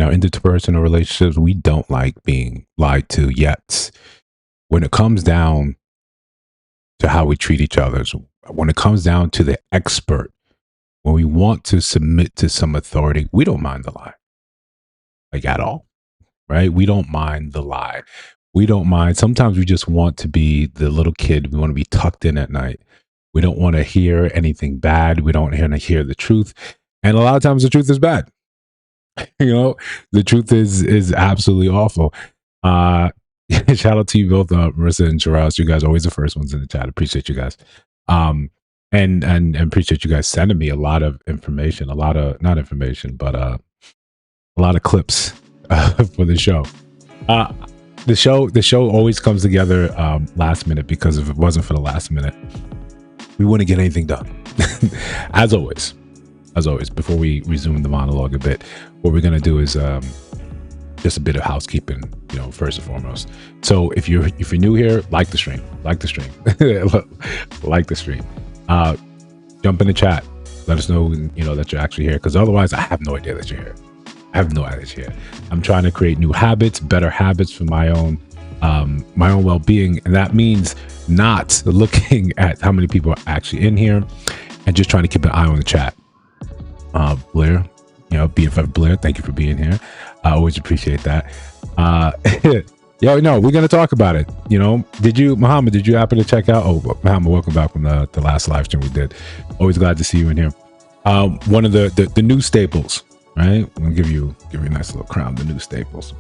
our interpersonal relationships, we don't like being lied to. Yet when it comes down to how we treat each other, when it comes down to the expert, when we want to submit to some authority, we don't mind the lie, like at all, right? We don't mind the lie. We don't mind. Sometimes we just want to be the little kid. We want to be tucked in at night. We don't want to hear anything bad. We don't want to hear the truth. And a lot of times the truth is bad. You know, the truth is absolutely awful. Shout out to you both, Marissa and Shiraz. You guys are always the first ones in the chat. Appreciate you guys. And appreciate you guys sending me a lot of information, a lot of, not information, but a lot of clips for the show. The show always comes together last minute, because if it wasn't for the last minute, we wouldn't get anything done. As always, before we resume the monologue a bit, what we're going to do is just a bit of housekeeping, you know, first and foremost. So if you're new here, like the stream, like the stream. Jump in the chat, let us know, you know, that you're actually here, because otherwise I have no idea that you're here. I'm trying to create new habits, better habits for my own well-being, and that means not looking at how many people are actually in here and just trying to keep an eye on the chat. Blair, you know, BFF Blair, thank you for being here. I always appreciate that. Yeah, no, we're gonna talk about it. You know, Muhammad, did you happen to check out? Oh, Muhammad, welcome back from the last live stream we did. Always glad to see you in here. One of the new staples, right? I'm gonna give you a nice little crown. The new staples.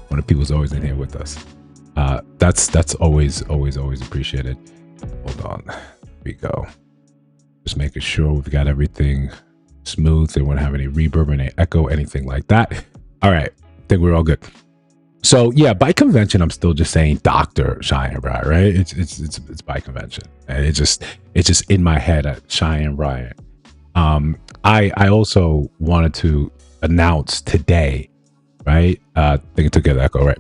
One of the people's always in here with us. That's always appreciated. Hold on, here we go. Just making sure we've got everything smooth. They won't have any reverb, any echo, anything like that. All right, I think we're all good. So yeah, by convention, I'm still just saying Dr. Cheyenne Bryant, right? It's by convention, and it's just in my head at Cheyenne Bryant. I also wanted to announce today, right? I think it took care of the echo, right?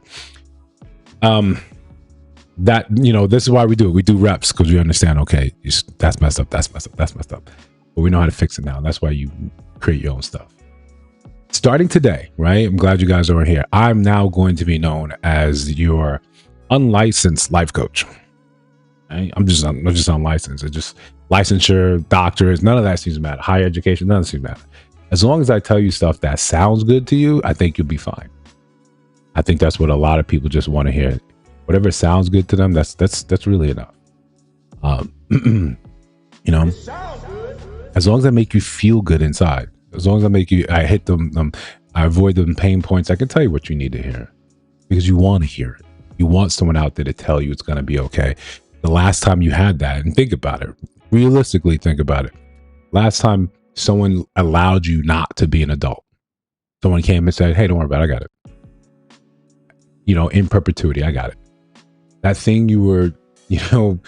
That, you know, this is why we do it. We do reps, because we understand, okay, that's messed up, but we know how to fix it now. That's why you create your own stuff. Starting today, right? I'm glad you guys are here. I'm now going to be known as your unlicensed life coach. Right? I'm just unlicensed. It's just licensure, doctors, none of that seems to matter. Higher education, none of that seems to matter. As long as I tell you stuff that sounds good to you, I think you'll be fine. I think that's what a lot of people just want to hear. Whatever sounds good to them, that's really enough. You know, as long as I make you feel good inside, as long as I hit them, I avoid them pain points, I can tell you what you need to hear, because you want to hear it. You want someone out there to tell you it's going to be okay. The last time you had that, and think about it, realistically think about it. Last time someone allowed you not to be an adult. Someone came and said, hey, don't worry about it, I got it. You know, in perpetuity, I got it. That thing you were, you know,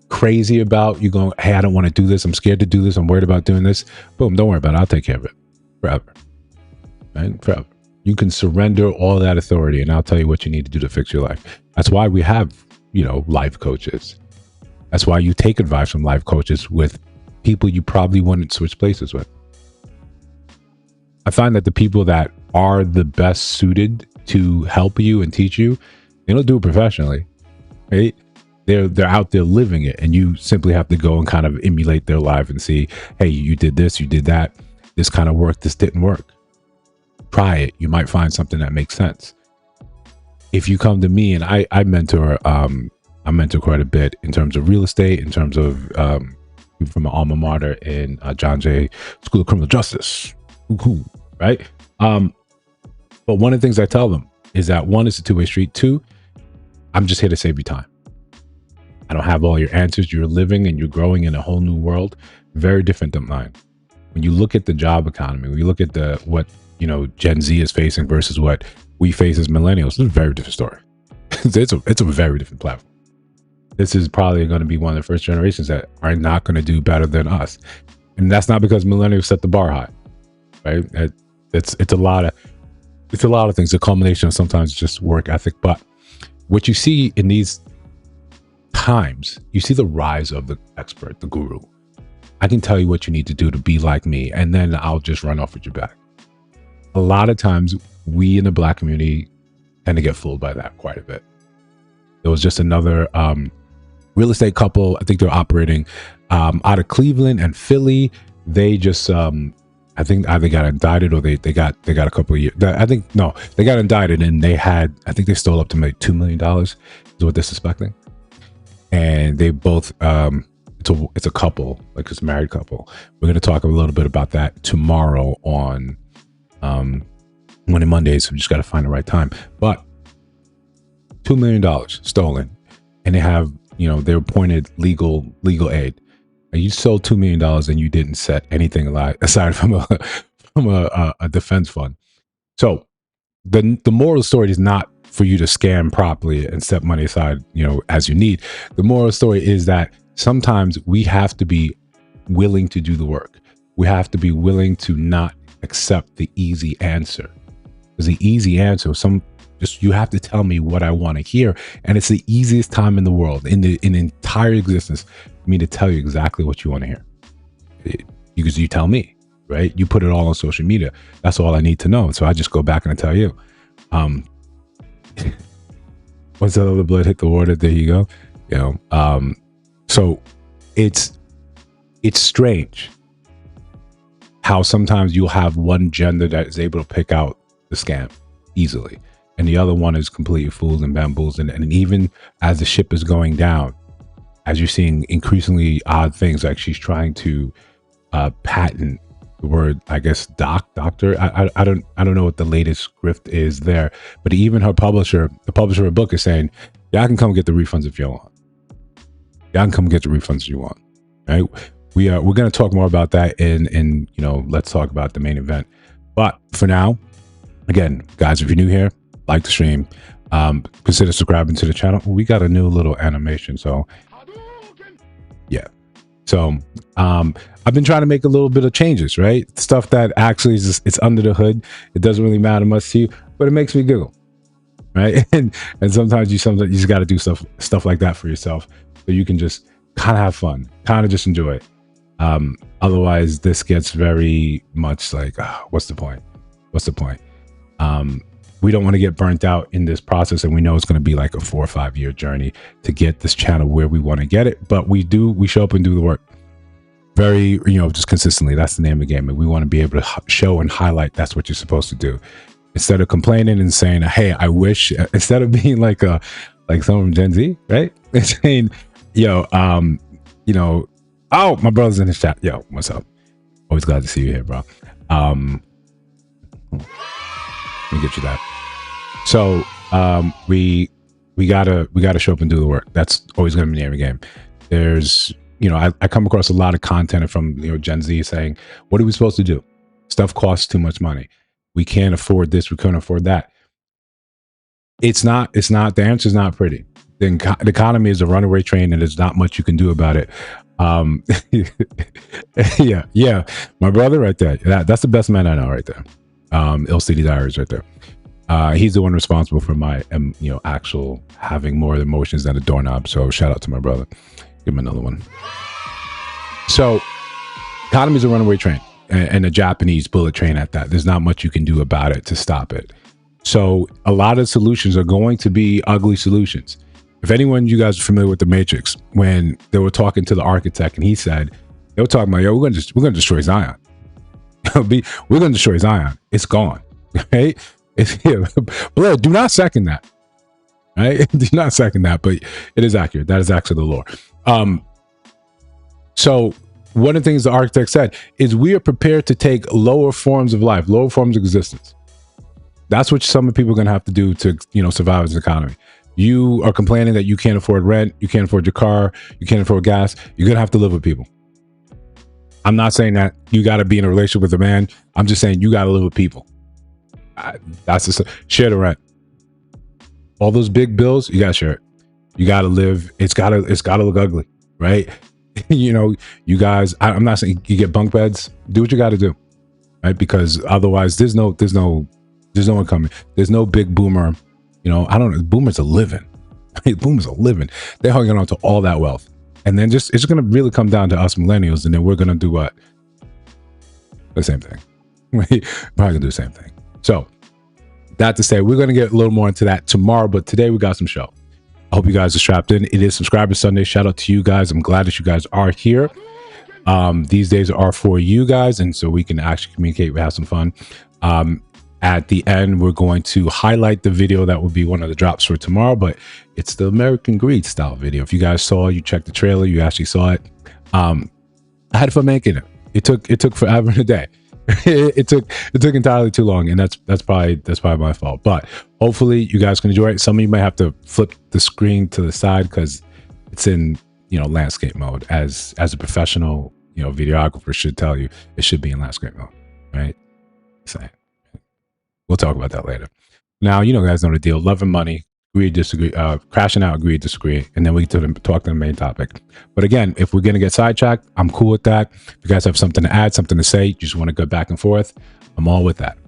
crazy about, you going, hey, I don't want to do this, I'm scared to do this, I'm worried about doing this. Boom, don't worry about it, I'll take care of it. Forever. Right? Forever. You can surrender all that authority, and I'll tell you what you need to do to fix your life. That's why we have, you know, life coaches. That's why you take advice from life coaches with people you probably wouldn't switch places with. I find that the people that are the best suited to help you and teach you, they don't do it professionally, right? They're out there living it, and you simply have to go and kind of emulate their life and see, hey, you did this, you did that, this kind of worked, this didn't work. Try it. You might find something that makes sense. If you come to me, and I mentor quite a bit in terms of real estate, in terms of from an alma mater in John Jay School of Criminal Justice, right? But one of the things I tell them is that, one, it's a two-way street. Two, I'm just here to save you time. I don't have all your answers. You're living and you're growing in a whole new world, very different than mine. When you look at the job economy, when you look at what, you know, Gen Z is facing versus what we face as millennials, it's a very different story. It's a very different platform. This is probably going to be one of the first generations that are not going to do better than us. And that's not because millennials set the bar high, right? It's a lot of things, a culmination of sometimes just work ethic. But what you see in these times, you see the rise of the expert, the guru. I can tell you what you need to do to be like me, and then I'll just run off with your back. A a lot of times we in the Black community tend to get fooled by that quite a bit. There was just another real estate couple. I think they're operating out of Cleveland and Philly. They just I think either got indicted or they got a couple of years. I think no, they got indicted and they had, I think they stole up to maybe $2 million is what they're suspecting. And they both it's a couple, like it's a married couple. We're going to talk a little bit about that tomorrow on Monday. So we just got to find the right time. But $2 million stolen, and they have, you know, they're appointed legal aid. And you sold $2 million and you didn't set anything aside from a defense fund. So the moral story is not for you to scam properly and set money aside, you know, as you need. The moral story is that sometimes we have to be willing to do the work. We have to be willing to not accept the easy answer. Because the easy answer, you have to tell me what I want to hear. And it's the easiest time in the world, in the entire existence, for me to tell you exactly what you want to hear. Because you tell me, right? You put it all on social media. That's all I need to know. So I just go back and I tell you. Once that other blood hit the water, there you go. You know, so it's strange how sometimes you'll have one gender that is able to pick out the scam easily, and the other one is completely fooled and bamboozled. And even as the ship is going down, as you're seeing increasingly odd things, like she's trying to patent the word, I guess, doctor. I don't know what the latest grift is there, but even her publisher, the publisher of the book, is saying, y'all can come get the refunds if you want. Y'all can come get the refunds if you want. Right? We're going to talk more about that in you know, let's talk about the main event. But for now, again, guys, if you're new here, like the stream, consider subscribing to the channel. We got a new little animation, so yeah. So I've been trying to make a little bit of changes, right? Stuff that actually is just, it's under the hood. It doesn't really matter much to you, but it makes me giggle, right? And sometimes you just got to do stuff like that for yourself, so you can just kind of have fun, kind of just enjoy it. Otherwise, this gets very much like, what's the point? What's the point? We don't want to get burnt out in this process, and we know it's going to be like a 4 or 5 year journey to get this channel where we want to get it. But we show up and do the work very, you know, just consistently. That's the name of the game, and we want to be able to show and highlight that's what you're supposed to do, instead of complaining and saying, hey, I wish, instead of being like someone from Gen Z, right? It's saying, yo, you know, oh, my brother's in the chat. Yo, what's up? Always glad to see you here, bro. Let me get you that. So we gotta show up and do the work. That's always gonna be the name of the game. There's, you know, I come across a lot of content from, you know, Gen Z saying, what are we supposed to do? Stuff costs too much money. We can't afford this, we can't afford that. It's not, the answer's not pretty. The economy is a runaway train, and there's not much you can do about it. Yeah, my brother right there. That's the best man I know right there. LCD Diaries right there. He's the one responsible for my, you know, actual having more emotions than a doorknob. So shout out to my brother. Give him another one. So economy is a runaway train, and a Japanese bullet train at that. There's not much you can do about it to stop it. So a lot of solutions are going to be ugly solutions. If anyone, you guys are familiar with The Matrix, when they were talking to the architect and he said, they were talking about, yo, we're gonna destroy Zion. We're gonna destroy Zion. It's gone. Right? It's here. But do not second that. Right? Do not second that, but it is accurate. That is actually the lore. So one of the things the architect said is, we are prepared to take lower forms of life, lower forms of existence. That's what some people are going to have to do to, you know, survive as an economy. You are complaining that you can't afford rent, you can't afford your car, you can't afford gas. You're going to have to live with people. I'm not saying that you got to be in a relationship with a man. I'm just saying you got to live with people. That's just share the rent. All those big bills, you got to share it. You got to live. It's got to look ugly, right? You know, you guys, I'm not saying you get bunk beds. Do what you got to do, right? Because otherwise, there's no one coming. There's no big boomer. You know, I don't know. Boomers are living. Boomers are living. They're holding on to all that wealth, and then it's going to really come down to us millennials, and then we're going to do what? The same thing. We're probably going to do the same thing. So that to say, we're going to get a little more into that tomorrow, but today we got some show. I hope you guys are strapped in. It is Subscriber Sunday. Shout out to you guys. I'm glad that you guys are here. These days are for you guys, and so we can actually communicate. We have some fun. At the end, we're going to highlight the video that will be one of the drops for tomorrow, but it's the American Greed style video. If you guys saw, you checked the trailer, you actually saw it. I had fun making it. It took forever and a day. it took entirely too long, and that's probably my fault. But hopefully you guys can enjoy it. Some of you might have to flip the screen to the side because it's in landscape mode. As a professional videographer should tell you, it should be in landscape mode, right? Saying. We'll talk about that later. Now, guys know the deal. Love and money, agree, disagree, crashing out, agree, disagree, and then we talk to the main topic. But again, if we're going to get sidetracked, I'm cool with that. If you guys have something to add, something to say, you just want to go back and forth, I'm all with that.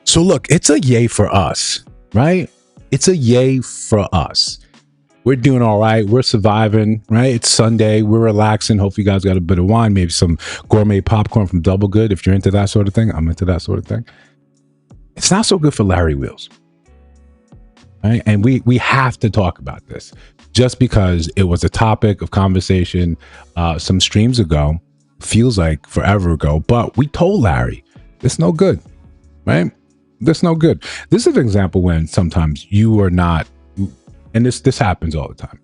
So look, it's a yay for us, right? It's a yay for us. We're doing all right. We're surviving, right? It's Sunday. We're relaxing. Hopefully you guys got a bit of wine, maybe some gourmet popcorn from Double Good. If you're into that sort of thing, I'm into that sort of thing. It's not so good for Larry Wheels, right? And we have to talk about this just because it was a topic of conversation some streams ago, feels like forever ago, but we told Larry, it's no good, right? That's no good. This is an example when sometimes you are not, and this happens all the time.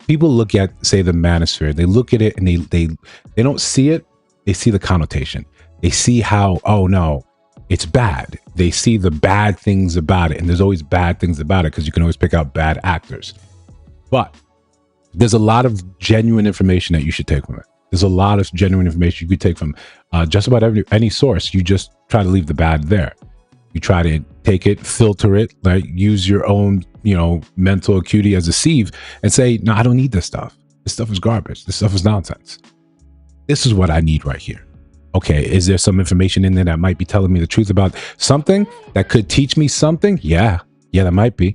People look at, say, the manosphere. They look at it and they don't see it. They see the connotation. They see how, oh no, it's bad. They see the bad things about it, and there's always bad things about it because you can always pick out bad actors. But there's a lot of genuine information that you should take from it. There's a lot of genuine information you could take from just about any source. You just try to leave the bad there. You try to take it, filter it, like use your own, mental acuity as a sieve and say, no, I don't need this stuff. This stuff is garbage. This stuff is nonsense. This is what I need right here. Okay, is there some information in there that might be telling me the truth about something that could teach me something? Yeah, that might be.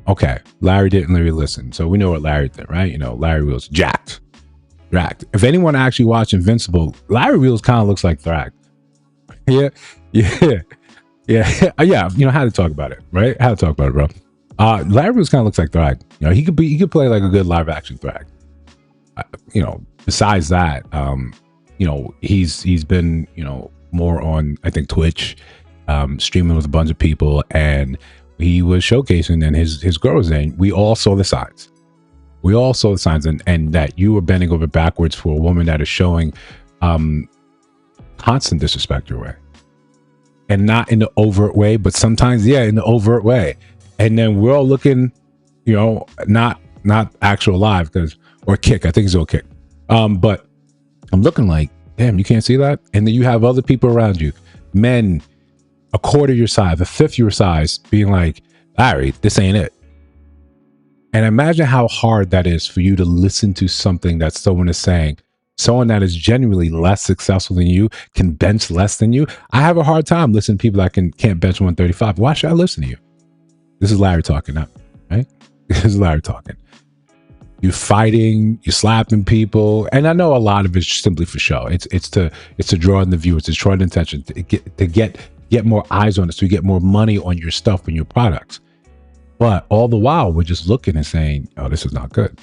Okay, Larry didn't really listen. So we know what Larry did, right? Larry was jacked. If anyone actually watched Invincible, Larry Wheels kind of looks like Thrag. Yeah. Yeah, how to talk about it, right? How to talk about it, bro. Larry Wheels kind of looks like Thrag. He could play like a good live action Thrag. Besides that, he's been, more on, I think, Twitch, streaming with a bunch of people, and he was showcasing, and his girl was saying, we all saw the signs. And that you were bending over backwards for a woman that is showing constant disrespect your way. And not in the overt way, but sometimes, in the overt way. And then we're all looking, not actual live or kick. I think it's all kick. But I'm looking like, damn, you can't see that. And then you have other people around you, men, a quarter your size, a fifth your size, being like, Larry, this ain't it. And imagine how hard that is for you to listen to something that someone is saying. Someone that is genuinely less successful than you, can bench less than you. I have a hard time listening to people that can't bench 135. Why should I listen to you? This is Larry talking now, right? This is Larry talking. You're fighting, you're slapping people, and I know a lot of it's simply for show. It's to draw in the viewers, to draw in attention, to get more eyes on it, so you get more money on your stuff and your products. But all the while, we're just looking and saying, "Oh, this is not good."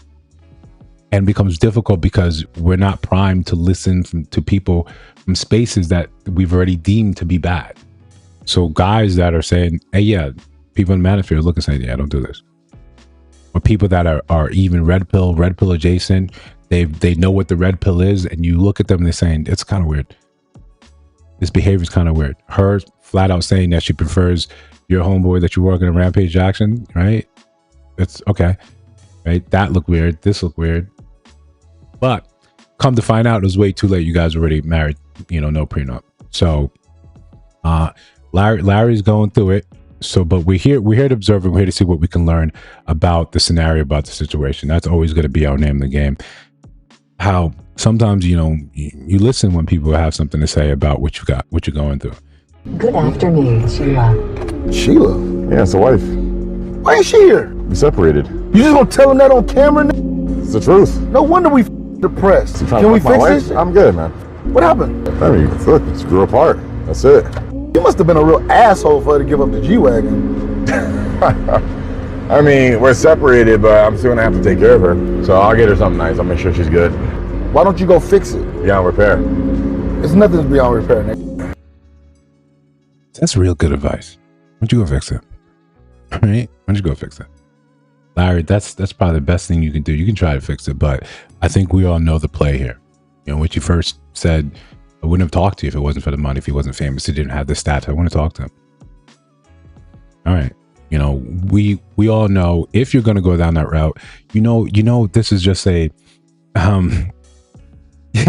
And becomes difficult because we're not primed to listen to people from spaces that we've already deemed to be bad. So guys that are saying, hey, yeah, people in the manosphere are looking and saying, yeah, don't do this. Or people that are even red pill adjacent, they know what the red pill is, and you look at them and they're saying, it's kind of weird. This behavior is kind of weird. Her flat out saying that she prefers your homeboy that you're working in Rampage Jackson, right? That's okay. Right? That looked weird. This looked weird. But come to find out, it was way too late. You guys already married, no prenup. So Larry's going through it. So, but we're here to observe, and we're here to see what we can learn about the scenario, about the situation. That's always going to be our name of the game. How sometimes, you know, you listen when people have something to say about what you got, what you're going through. Good afternoon, Sheila. Sheila? Yeah, it's the wife. Why ain't she here? We separated. You just gonna tell him that on camera? It's the truth. No wonder we depressed. I'm trying Can to we fuck my fix wife. this? I'm good, man. What happened? I mean, look, just grew apart. That's it. You must have been a real asshole for her to give up the G-Wagon. I mean, we're separated, but I'm still gonna have to take care of her. So I'll get her something nice. I'll make sure she's good. Why don't you go fix it? Beyond repair. It's nothing beyond repair, nigga. That's real good advice. Why don't you go fix it? All right? Why don't you go fix it? Larry, that's probably the best thing you can do. You can try to fix it, but I think we all know the play here. You know, what you first said, I wouldn't have talked to you if it wasn't for the money, if he wasn't famous, he didn't have the stats. I wouldn't talk to him. All right. You know, we all know if you're going to go down that route, you know, this is just a,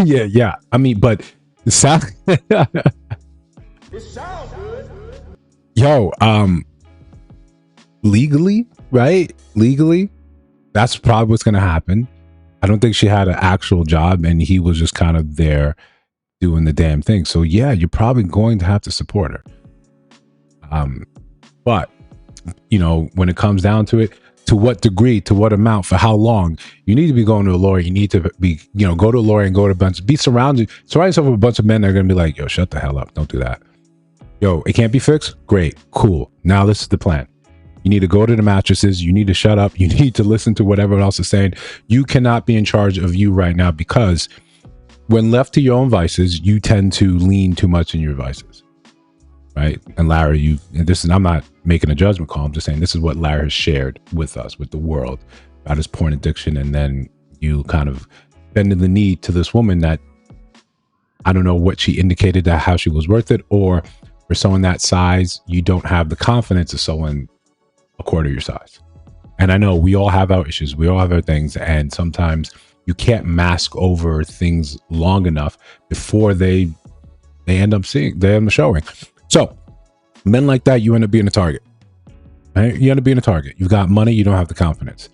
yeah. I mean, but it sounds, yo, legally, right? Legally, that's probably what's going to happen. I don't think she had an actual job and he was just kind of there doing the damn thing. So yeah, you're probably going to have to support her. But you know, when it comes down to it, to what degree, to what amount, for how long, you need to be going to a lawyer. You need to be, you know, go to a lawyer and go to a bunch, surround yourself with a bunch of men that are going to be like, yo, shut the hell up. Don't do that. Yo, it can't be fixed. Great. Cool. Now this is the plan. You need to go to the mattresses. You need to shut up. You need to listen to whatever else is saying. You cannot be in charge of you right now, because when left to your own vices, you tend to lean too much in your vices. Right. And Larry, I'm not making a judgment call. I'm just saying this is what Larry has shared with us, with the world, about his porn addiction. And then you kind of bending the knee to this woman that I don't know what she indicated, that how she was worth it, or for someone that size, you don't have the confidence of someone a quarter your size. And I know we all have our issues. We all have our things. And sometimes you can't mask over things long enough before they end up showing. So men like that, you end up being a target, right? You end up being a target. You've got money. You don't have the confidence.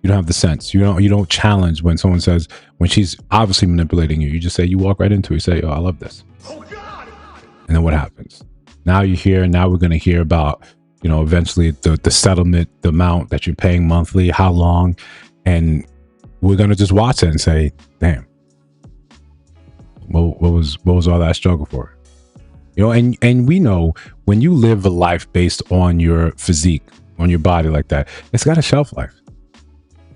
You don't have the sense. You don't challenge when someone says, when she's obviously manipulating you, you just say, you walk right into it. You say, oh, I love this. And then what happens? Now you're here. Now we're going to hear about, you know, eventually the settlement, the amount that you're paying monthly, how long, and we're going to just watch it and say, damn, what was all that struggle for? You know, and we know when you live a life based on your physique, on your body like that, it's got a shelf life.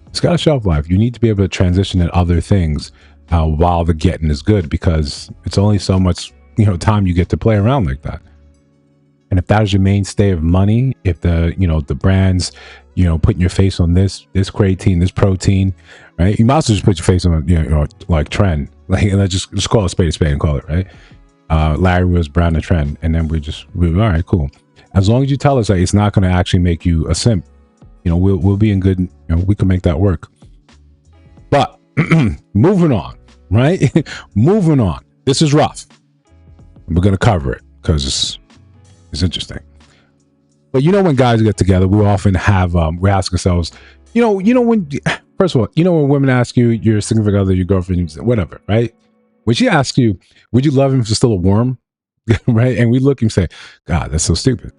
It's got a shelf life. You need to be able to transition to other things while the getting is good, because it's only so much, you know, time you get to play around like that. And if that is your mainstay of money, if the, you know, the brands, you know, putting your face on this creatine, this protein, right? You might as well just put your face on, you know, like trend, like, let's just call it a spade and call it, right? Larry was brand a trend, and then we all right, cool. As long as you tell us that it's not going to actually make you a simp, you know, we'll be in good, you know, we can make that work. But moving on, right? Moving on. This is rough. We're going to cover it because it's interesting. But you know, when guys get together, we often have, we ask ourselves, you know, when, first of all, you know, when women ask you, your significant other, your girlfriend, whatever, right? When she asks you, would you love him if he's still a worm? Right? And we look and say, God, that's so stupid.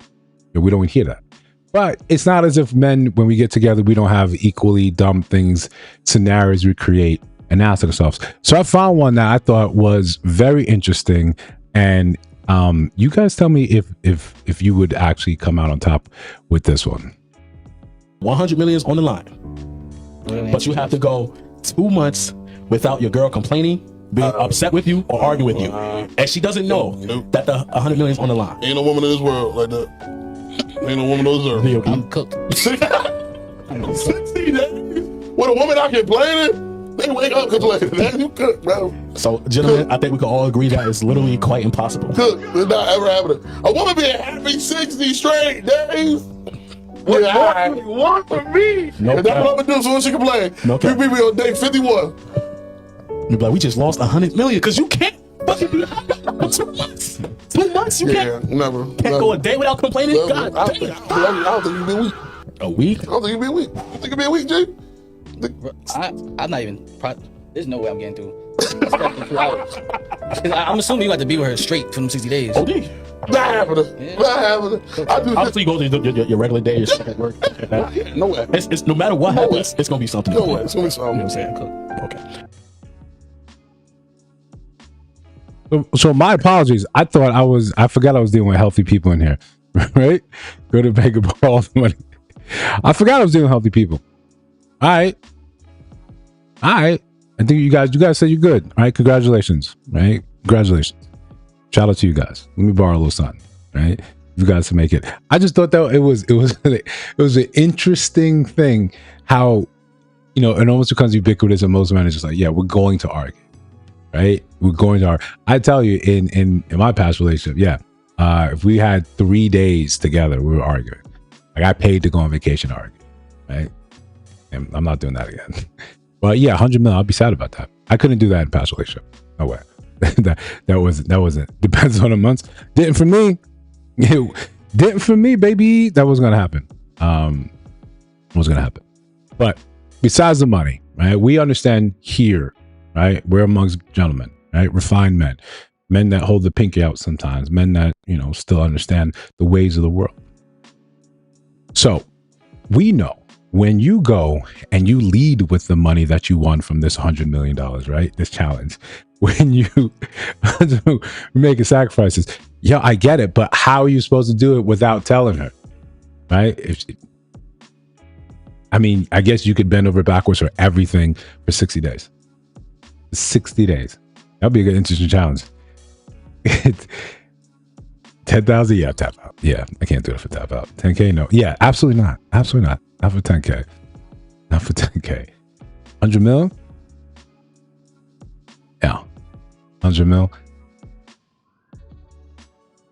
We don't hear that. But it's not as if men, when we get together, we don't have equally dumb things, scenarios we create and ask ourselves. So I found one that I thought was very interesting. And you guys tell me if you would actually come out on top with this one. 100 million is on the line, but you have to go 2 months without your girl complaining, being upset with you, or arguing with you, and she doesn't know that the 100 million is on the line. Ain't no woman in this world like that. Ain't no woman on this earth. I'm cooked. 60 days? With a woman out complaining? They wake up complaining. Damn, you cook, bro. So, gentlemen, I think we can all agree that it's literally quite impossible. Cook. It's not ever happening. A woman being happy 60 straight days. What do you want from me? No, and that's what I'm gonna do so when she complain. No, you beat me on day 51. You'd be like, we just lost 100 million because you can't fucking do that. 2 months. 2 months, you can't. Never. Can't go a day without complaining. Never. God I damn. don't think you'd be weak. A week? I don't think you'd be weak. You think you'd be weak, G? I'm not even. There's no way I'm getting through I'm assuming you got to be with her straight for them 60 days. OD. Not happening. Not happening. I do Obviously, you go to your regular day, your shit at work. no way. It's no matter what happens, it's gonna be something. No way. It's gonna be something. You know what I'm saying? Okay. So my apologies. I forgot I was dealing with healthy people in here, right? Go to bank and borrow all the money. I forgot I was dealing with healthy people. All right. I think you guys said you're good. All right. Congratulations. Right. Congratulations. Shout out to you guys. Let me borrow a little something. Right. You guys to make it. I just thought that it was an interesting thing how, it almost becomes ubiquitous and most men are just like, yeah, we're going to argue. Right. We're going to argue. I tell you in my past relationship, yeah. If we had 3 days together, we were arguing. Like I paid to go on vacation to argue. Right. And I'm not doing that again. But yeah, 100 million, I'll be sad about that. I couldn't do that in past relationship. No way. that wasn't. Depends on the months. Didn't for me. Didn't for me, baby. That wasn't gonna happen. Was gonna happen. But besides the money, right? We understand here, right? We're amongst gentlemen, right? Refined men that hold the pinky out sometimes, men that still understand the ways of the world. So we know. When you go and you lead with the money that you won from this $100 million, right? This challenge, when you making sacrifices, yeah, I get it, but how are you supposed to do it without telling her, right? I guess you could bend over backwards for everything for 60 days. 60 days. That'd be a good, interesting challenge. 10,000, yeah, tap out. Yeah, I can't do it for tap out. 10K, no. Yeah, absolutely not. Absolutely not. Not for 10K. Not for 10K. 100 mil? Yeah. 100 mil?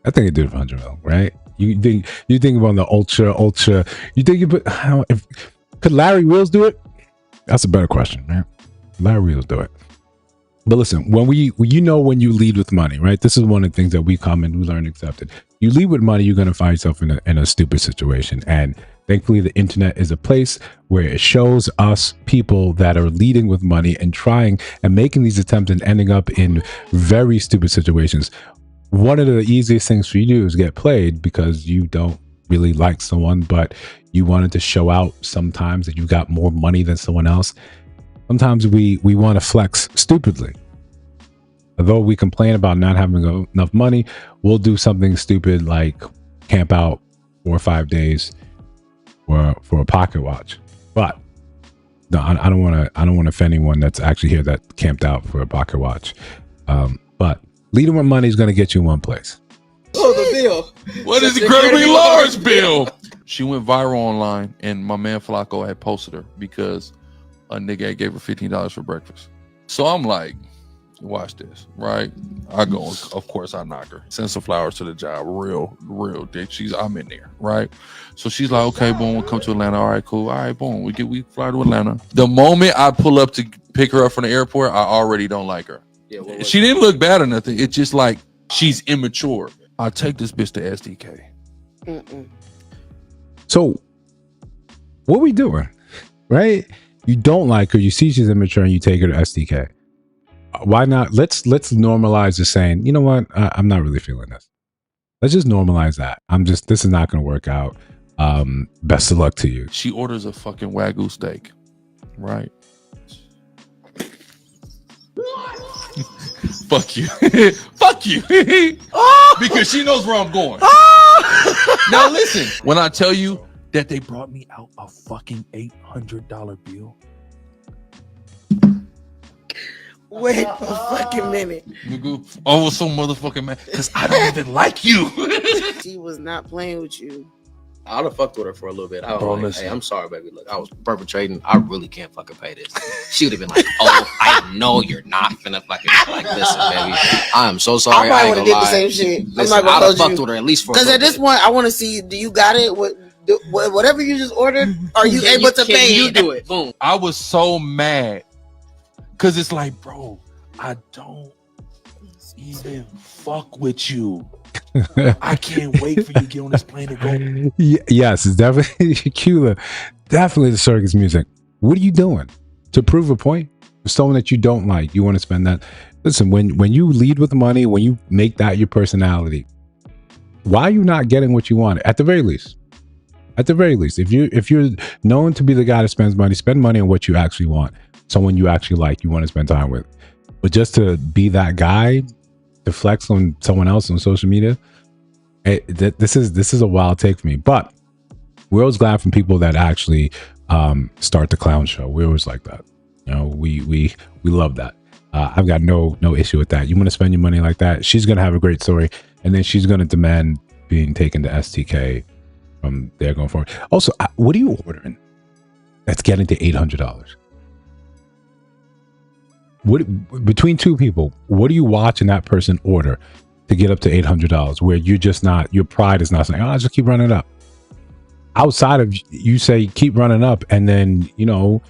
I think I do it for 100 mil, right? You think about the ultra. You think you put, could Larry Wheels do it? That's a better question, right? Larry Wheels do it. But listen, when when you lead with money, right? This is one of the things that we come and we learn accepted. You lead with money, you're going to find yourself in a stupid situation. And thankfully, the internet is a place where it shows us people that are leading with money and trying and making these attempts and ending up in very stupid situations. One of the easiest things for you to do is get played because you don't really like someone, but you wanted to show out sometimes that you got more money than someone else. Sometimes we want to flex stupidly. Although we complain about not having enough money, we'll do something stupid like camp out 4 or 5 days for a pocket watch. But no, I don't want to offend anyone that's actually here that camped out for a pocket watch. But leading with money is going to get you in one place. Oh, the bill. What is the incredibly large bill? She went viral online, and my man Flacco had posted her because a nigga gave her $15 for breakfast. So I'm like, watch this, right? I go, of course I knock her. Send some flowers to the job. Real dick. I'm in there, right? So she's like, okay, boom, we'll come to Atlanta. All right, cool. All right, boom. We fly to Atlanta. The moment I pull up to pick her up from the airport, I already don't like her. Yeah, she didn't look bad or nothing. It's just like she's immature. I take this bitch to SDK. So what we doing, right? You don't like her, you see she's immature, and you take her to SDK. Why not? Let's normalize just saying, you know what? I'm not really feeling this. Let's just normalize that. This is not going to work out. Best of luck to you. She orders a fucking Wagyu steak, right? Fuck you. Fuck you. Because she knows where I'm going. Now listen, when I tell you that they brought me out a fucking $800 bill. Wait a fucking minute. Nigga, I was so motherfucking mad because I don't even like you. She was not playing with you. I would have fucked with her for a little bit. I was Bro, like, listen. hey, I'm sorry, baby. Look, I was perpetrating. I really can't fucking pay this. She would have been like, oh, I know you're not finna fucking like, listen, baby. I am so sorry. I I ain't probably gonna would have lie. did the same shit. Listen, I'm not I'd gonna have hold fucked you. with her at least for a Because little at this bit. point, I want to see, do you got it? Whatever you just ordered, are you able to Can pay you it? do it? Boom. I was so mad because it's like, bro, I don't even fuck with you. I can't wait for you to get on this plane to go. Yes, it's definitely Kula. Definitely the circus music. What are you doing to prove a point? someone that you don't like, you want to spend that. Listen, when you lead with money, when you make that your personality, why are you not getting what you want? At the very least, if you're known to be the guy that spends money, spend money on what you actually want. Someone you actually like, you want to spend time with. But just to be that guy, to flex on someone else on social media, this is a wild take for me. But we're always glad from people that actually start the clown show. We always like that. You know, we love that. I've got no issue with that. You want to spend your money like that, she's gonna have a great story, and then she's gonna demand being taken to STK from there going forward. Also, what are you ordering that's getting to $800? What, between two people, what are you watching that person order to get up to $800, where you're just not, your pride is not saying, oh, I'll just keep running up. Outside of, you say keep running up, and then, you know,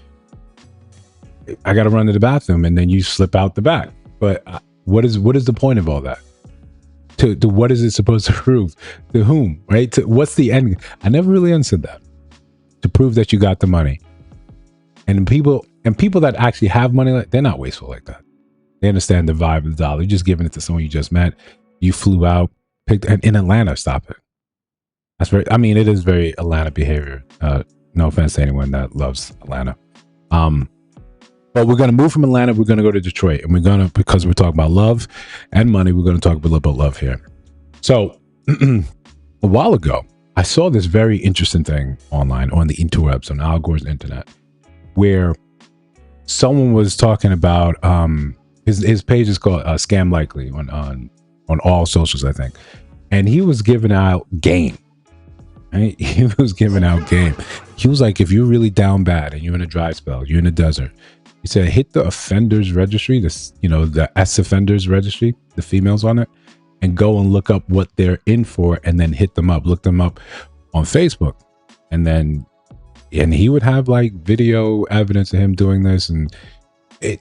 I got to run to the bathroom, and then you slip out the back. But what is the point of all that? To what is it supposed to prove? To whom, right? To what's the end? I never really understood that. To prove that you got the money. And people that actually have money, they're not wasteful like that. They understand the vibe of the dollar. You're just giving it to someone you just met. You flew out, picked in Atlanta. Stop it. That's very. I mean, it is very Atlanta behavior. No offense to anyone that loves Atlanta. But we're going to move from Atlanta. We're going to go to Detroit, and because we're talking about love and money, we're going to talk a little about love here. So a while ago, I saw this very interesting thing online on the interwebs, on Al Gore's internet, where someone was talking about his page is called Scam Likely on all socials, I think, and he was giving out game. Right? He was giving out game. He was like, if you're really down bad and you're in a dry spell, you're in a desert. He said, hit the offenders registry, the S offenders registry, the females on it, and go and look up what they're in for, and then hit them up, look them up on Facebook. And he would have like video evidence of him doing this. And I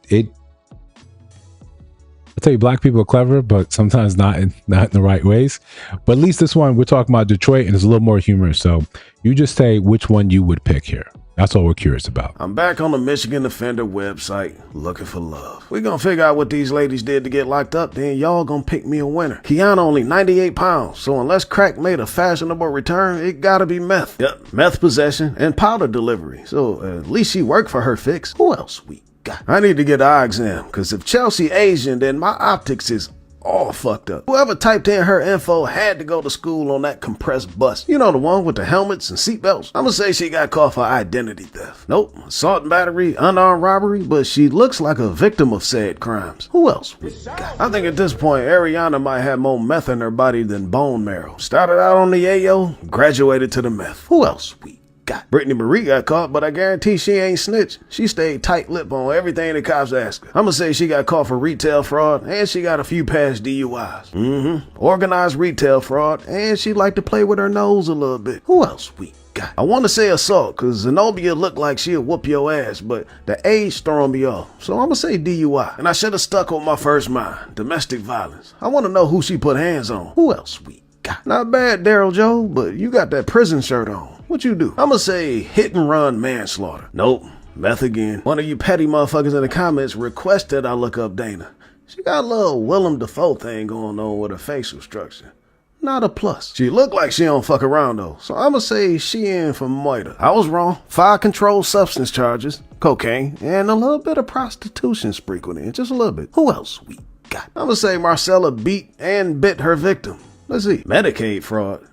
tell you, black people are clever, but sometimes not in the right ways. But at least this one, we're talking about Detroit, and it's a little more humorous. So you just say which one you would pick here. That's all we're curious about. I'm back on the Michigan Offender website looking for love. We're gonna figure out what these ladies did to get locked up, then y'all gonna pick me a winner. Kiana only 98 pounds, so unless crack made a fashionable return, it gotta be meth. Yep, meth possession and powder delivery. So at least she worked for her fix. Who else we got? I need to get an eye exam, cause if Chelsea Asian, then my optics is all fucked up. Whoever typed in her info had to go to school on that compressed bus. You know, the one with the helmets and seatbelts? I'ma say she got caught for identity theft. Nope, assault and battery, unarmed robbery, but she looks like a victim of said crimes. Who else we got? I think at this point, Ariana might have more meth in her body than bone marrow. Started out on the yayo, graduated to the meth. Who else we got? Brittany Marie got caught, but I guarantee she ain't snitch. She stayed tight-lipped on everything the cops asked her. I'ma say she got caught for retail fraud, and she got a few past DUIs. Organized retail fraud, and she like to play with her nose a little bit. Who else we got? I want to say assault, cause Zenobia looked like she'll whoop your ass, but the age throwing me off. So I'ma say DUI. And I should have stuck on my first mind, domestic violence. I want to know who she put hands on. Who else we got? Not bad, Daryl Joe, but you got that prison shirt on. What you do? I'ma say hit and run manslaughter. Nope, meth again. One of you petty motherfuckers in the comments requested I look up Dana. She got a little Willem Dafoe thing going on with her facial structure. Not a plus. She look like she don't fuck around though, so I'ma say she in for murder. I was wrong. 5 controlled substance charges, cocaine, and a little bit of prostitution sprinkled in, just a little bit. Who else we got? I'ma say Marcella beat and bit her victim. Let's see. Medicaid fraud.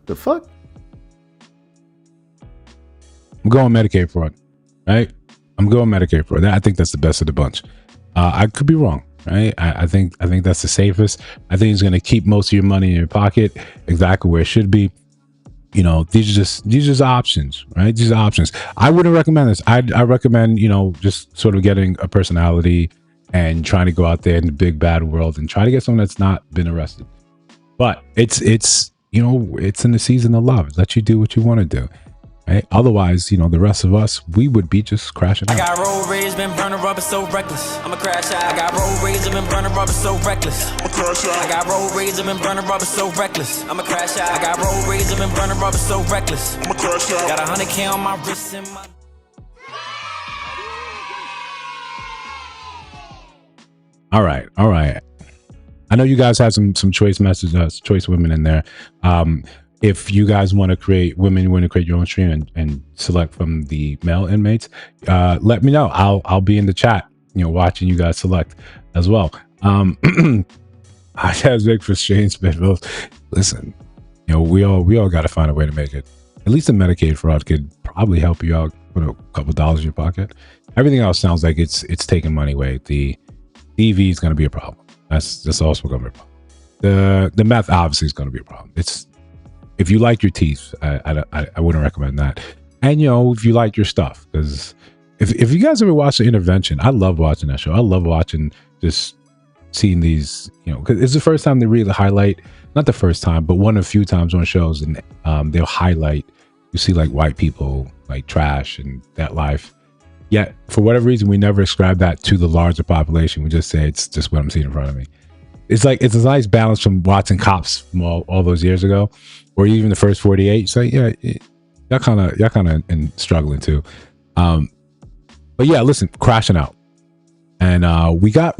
The fuck? I'm going Medicaid fraud, right? I'm going Medicaid fraud. I think that's the best of the bunch. I could be wrong, right? I think that's the safest. I think it's going to keep most of your money in your pocket, exactly where it should be. You know, these are just options, right? These are options. I wouldn't recommend this. I recommend, you know, just sort of getting a personality and trying to go out there in the big bad world and try to get someone that's not been arrested. But it's you know, it's in the season of love. Let you do what you want to do. Right? Otherwise, you know, the rest of us, we would be just crashing out. I got road rage, been burning rubber so reckless. I'ma crash out. I got road rage, been burning rubber so reckless. I'ma crash out. I got road rage, been burning rubber so reckless. I'ma crash out. I got road rage, been burning rubber so reckless. I'ma crash out. Got 100K on my wrist and my All right. I know you guys have some choice messages, choice women in there. If you guys want to create your own stream and select from the male inmates, let me know. I'll be in the chat, watching you guys select as well. I has Vic for Shane Spitfield. Listen, we all got to find a way to make it. At least the Medicaid fraud could probably help you out, put a couple dollars in your pocket. Everything else sounds like it's taking money away. The EV is going to be a problem. That's also going to be a problem. The meth obviously is going to be a problem. It's, if you like your teeth, I wouldn't recommend that. And if you like your stuff, because if you guys ever watch The Intervention, I love watching that show. I love watching, just seeing these, because it's the first time they really highlight, not the first time, but one of the few times on shows, and they'll highlight, you see like white people like trash and that life. Yet for whatever reason, we never ascribe that to the larger population. We just say it's just what I'm seeing in front of me. It's like, it's a nice balance from watching Cops from all those years ago, or even the first 48. So yeah, y'all kind of struggling too. But yeah, listen, crashing out, and we got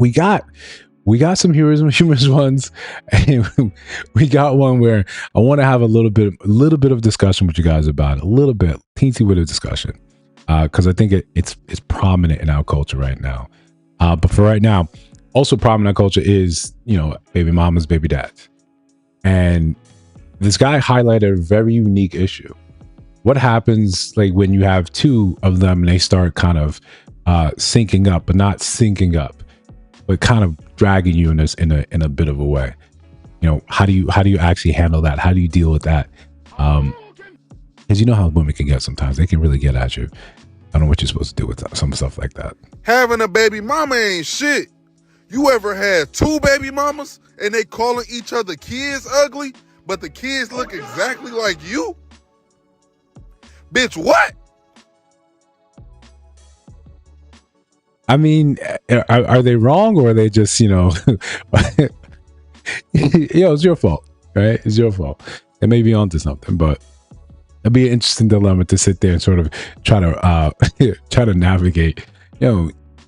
some humorous ones, and we got one where I want to have a little bit of discussion with you guys about it, a little bit, teensy bit of discussion, because I think it's prominent in our culture right now. But for right now, also prominent in our culture is baby mamas, baby dads, and this guy highlighted a very unique issue. What happens like when you have two of them and they start kind of syncing up, but not syncing up, but kind of dragging you in a bit of a way? How do you actually handle that? How do you deal with that? Because you know how women can get sometimes. They can really get at you. I don't know what you're supposed to do with some stuff like that. Having a baby mama ain't shit. You ever had two baby mamas and they calling each other kids ugly, but the kids look exactly like you? Bitch, what? I mean, are they wrong, or are they just, it's your fault, right? It's your fault. They may be onto something, but it'd be an interesting dilemma to sit there and sort of try to navigate.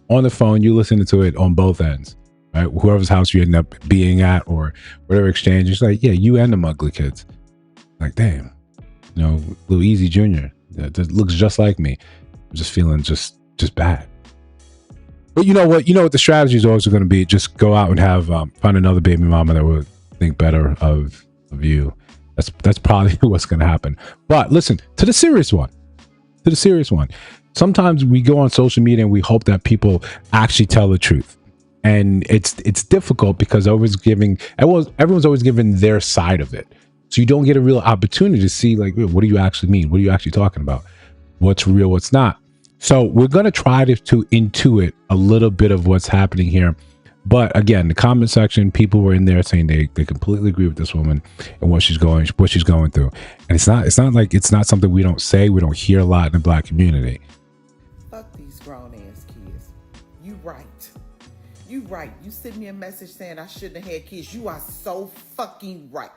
On the phone, you listening to it on both ends, right? Whoever's house you end up being at, or whatever exchange, it's like, yeah, you and them ugly kids. Like, damn, Lil Easy Jr. that looks just like me. I'm just feeling just bad. But you know what the strategy is always going to be: just go out and have find another baby mama that would think better of you. That's probably what's going to happen. But listen to the serious one. Sometimes we go on social media and we hope that people actually tell the truth, and it's difficult because everyone's always giving their side of it. So you don't get a real opportunity to see, like, what do you actually mean? What are you actually talking about? What's real? What's not? So we're going to try to intuit a little bit of what's happening here. But again, the comment section, people were in there saying they completely agree with this woman and what she's going through. And it's not something we don't say, we don't hear a lot in the Black community. Fuck these grown ass kids. You right. You sent me a message saying I shouldn't have had kids. You are so fucking right.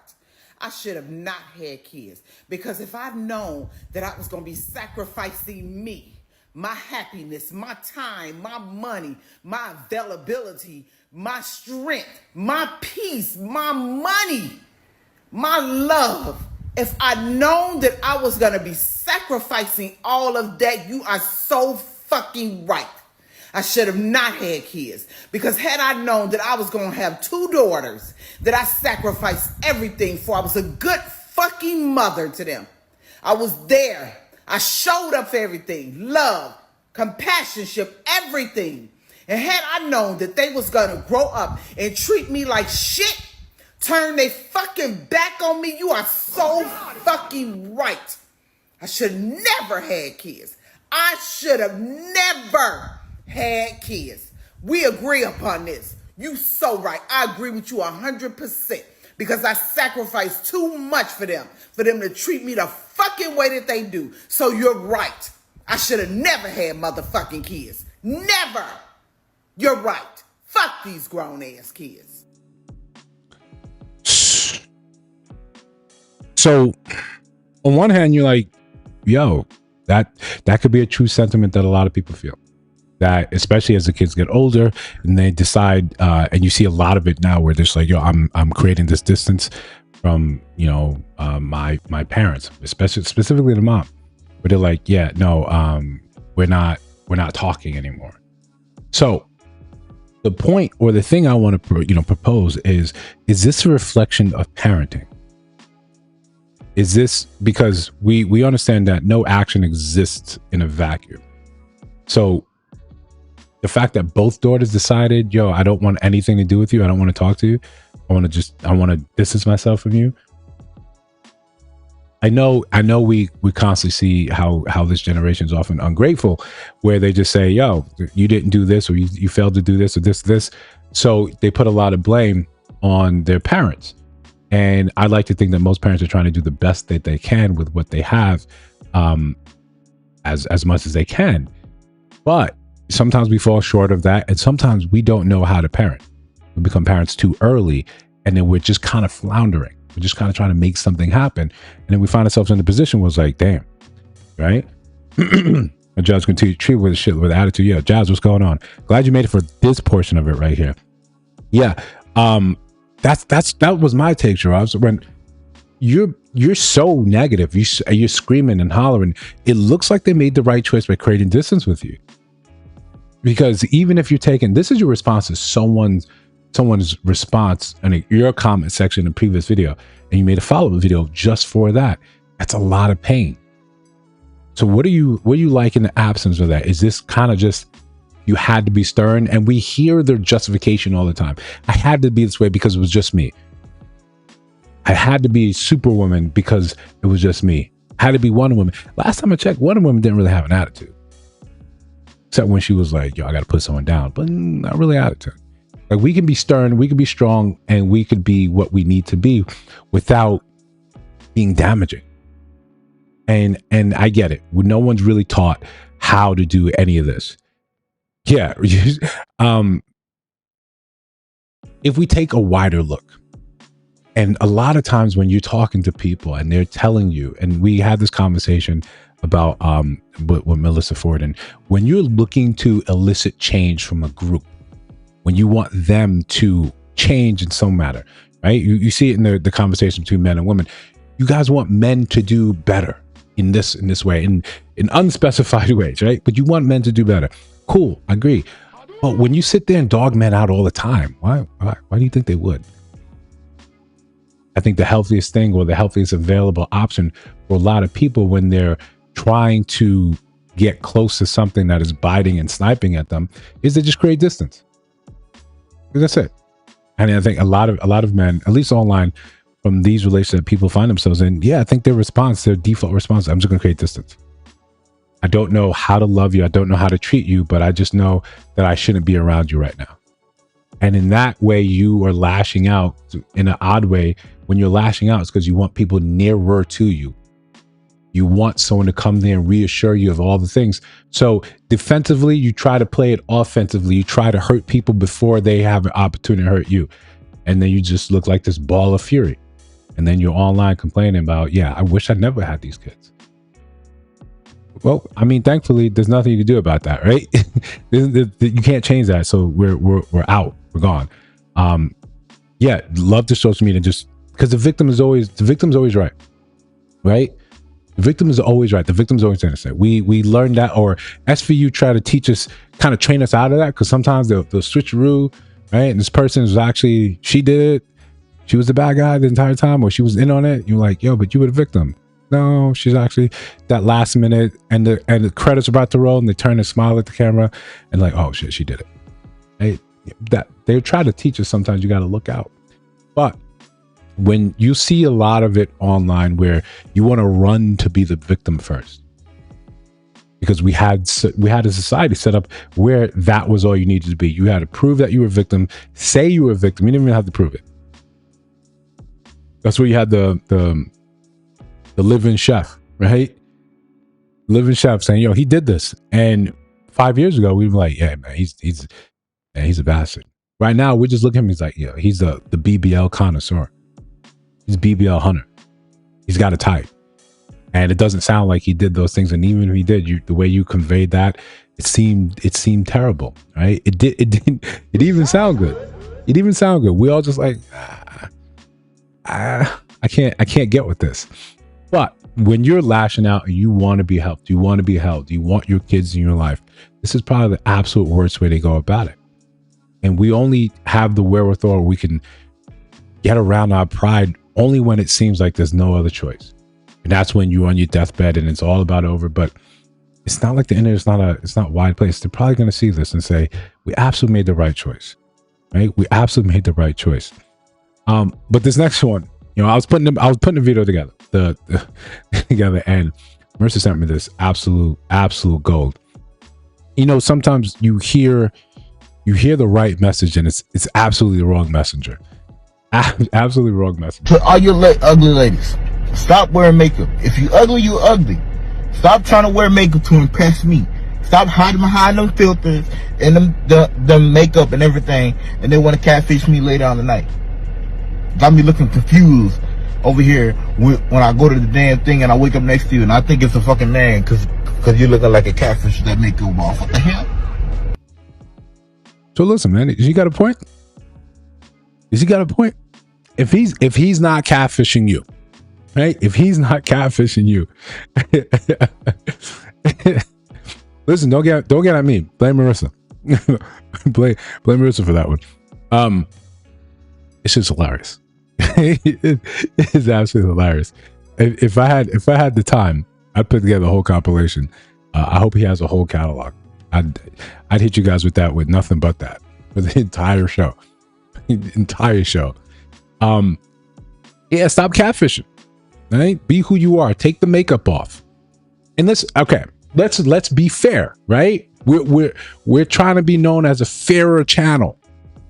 I should have not had kids, because if I'd known that I was going to be sacrificing me, my happiness, my time, my money, my availability, my strength, my peace, my money, my love, if I'd known that I was going to be sacrificing all of that, you are so fucking right. I should have not had kids, because had I known that I was going to have two daughters that I sacrificed everything for, I was a good fucking mother to them. I was there. I showed up for everything. Love, compassion, everything. And had I known that they was going to grow up and treat me like shit, turn their fucking back on me, you are so fucking right. I should have never had kids. I should have never had kids. We agree upon this. You so right. I agree with you 100%, because I sacrificed too much for them to treat me the fucking way that they do. So you're right. I should have never had motherfucking kids. Never. You're right. Fuck these grown ass kids. So on one hand, you're like, yo, that could be a true sentiment that a lot of people feel. that, especially as the kids get older and they decide, and you see a lot of it now where there's like, yo, I'm creating this distance from, you know, my parents, specifically the mom, where they're like, yeah, no, we're not talking anymore. So the point, or the thing I want to, you know, propose is this a reflection of parenting? Is this because we understand that no action exists in a vacuum? So the fact that both daughters decided, yo, I don't want anything to do with you, I don't want to talk to you, I want to distance myself from you. I know we constantly see how this generation is often ungrateful, where they just say, yo, you didn't do this, or you failed to do this, or this. So they put a lot of blame on their parents. And I like to think that most parents are trying to do the best that they can with what they have, as much as they can. But sometimes we fall short of that, and sometimes we don't know how to parent. We become parents too early, and then we're just kind of floundering. We're just kind of trying to make something happen. And then we find ourselves in a position where it's like, damn, right? A judge continue to treat with shit with attitude. Yeah, Jazz, what's going on? Glad you made it for this portion of it right here. Yeah. That was my take, Shiraz. When you're so negative, you're screaming and hollering, it looks like they made the right choice by creating distance with you. Because even if you're taking, this is your response to someone's response in your comment section in a previous video, and you made a follow-up video just for that, that's a lot of pain. So what do you like in the absence of that? Is this kind of just, you had to be stern? And we hear their justification all the time. I had to be this way because it was just me. I had to be Superwoman because it was just me. I had to be Wonder Woman. Last time I checked, Wonder Woman didn't really have an attitude. Except when she was like, yo, I got to put someone down. But not really attitude. Like, we can be stern, we can be strong, and we could be what we need to be without being damaging. And I get it. No one's really taught how to do any of this. Yeah. If we take a wider look, and a lot of times when you're talking to people and they're telling you, and we had this conversation about with Melissa Ford, and when you're looking to elicit change from a group, when you want them to change in some matter, right? You see it in the conversation between men and women. You guys want men to do better in this way, in unspecified ways, right? But you want men to do better. Cool, I agree. But when you sit there and dog men out all the time, why do you think they would? I think the healthiest thing, or the healthiest available option for a lot of people when they're trying to get close to something that is biting and sniping at them, is to just create distance. That's it. And I think a lot of men, at least online, from these relationships that people find themselves in, yeah, I think their default response, I'm just going to create distance. I don't know how to love you. I don't know how to treat you, but I just know that I shouldn't be around you right now. And in that way, you are lashing out in an odd way. When you're lashing out, it's because you want people nearer to you. You want someone to come there and reassure you of all the things. So defensively, you try to play it offensively. You try to hurt people before they have an opportunity to hurt you. And then you just look like this ball of fury. And then you're online complaining about, yeah, I wish I never had these kids. Well, I mean, thankfully, there's nothing you can do about that, right? You can't change that. So we're out. We're gone. Yeah, love the social media, just because the victim's always right, right? The victim is always right. The victim's always innocent. We learned that, or SVU try to teach us, kind of train us out of that, because sometimes they'll switcheroo, right? And this person was actually, she did it. She was the bad guy the entire time, or she was in on it. You're like, yo, but you were the victim. No, she's actually that last minute, and the credits are about to roll, and they turn and smile at the camera, and like, oh shit, she did it. They try to teach us sometimes you got to look out. But when you see a lot of it online where you want to run to be the victim first, because we had a society set up where that was all you needed to be. You had to prove that you were a victim, say you were a victim. You didn't even have to prove it. That's where you had the living chef, right? Living chef saying, yo, he did this. And 5 years ago, we were like, yeah, man, he's a bastard. Right now, we're just looking at him. He's like, yeah, he's the BBL connoisseur. He's BBL hunter. He's got a type. And it doesn't sound like he did those things. And even if he did, the way you conveyed that, it seemed terrible, right? It didn't even sound good. It even sound good. We all just like, I can't get with this. But when you're lashing out and you want to be helped, you want to be held, you want your kids in your life, this is probably the absolute worst way to go about it. And we only have the wherewithal, we can get around our pride only when it seems like there's no other choice. And that's when you're on your deathbed and it's all about over. But it's not like the internet it's not a wide place. They're probably going to see this and say, we absolutely made the right choice, right? We absolutely made the right choice. But this next one, you know, I was putting the video together, together, and Marissa sent me this absolute gold. You know, sometimes you hear the right message and it's absolutely the wrong messenger. Absolutely wrong messenger. To all your ugly ladies, stop wearing makeup. If you ugly, you ugly. Stop trying to wear makeup to impress me. Stop hiding behind them filters and the makeup and everything, and they want to catfish me later on the night. Got me looking confused over here when I go to the damn thing and I wake up next to you and I think it's a fucking man because you're looking like a catfish with that makeup off. What the hell? So listen, man, has he got a point? Has he got a point? If he's not catfishing you, right? If he's not catfishing you, listen, don't get at me. Blame Marissa. blame Marissa for that one. It's just hilarious. It is absolutely hilarious. If I had the time, I'd put together a whole compilation. I hope he has a whole catalog. I'd hit you guys with that, with nothing but that, for the entire show. Entire show. Yeah, stop catfishing. Right? Be who you are. Take the makeup off. And let's be fair, right? We're trying to be known as a fairer channel,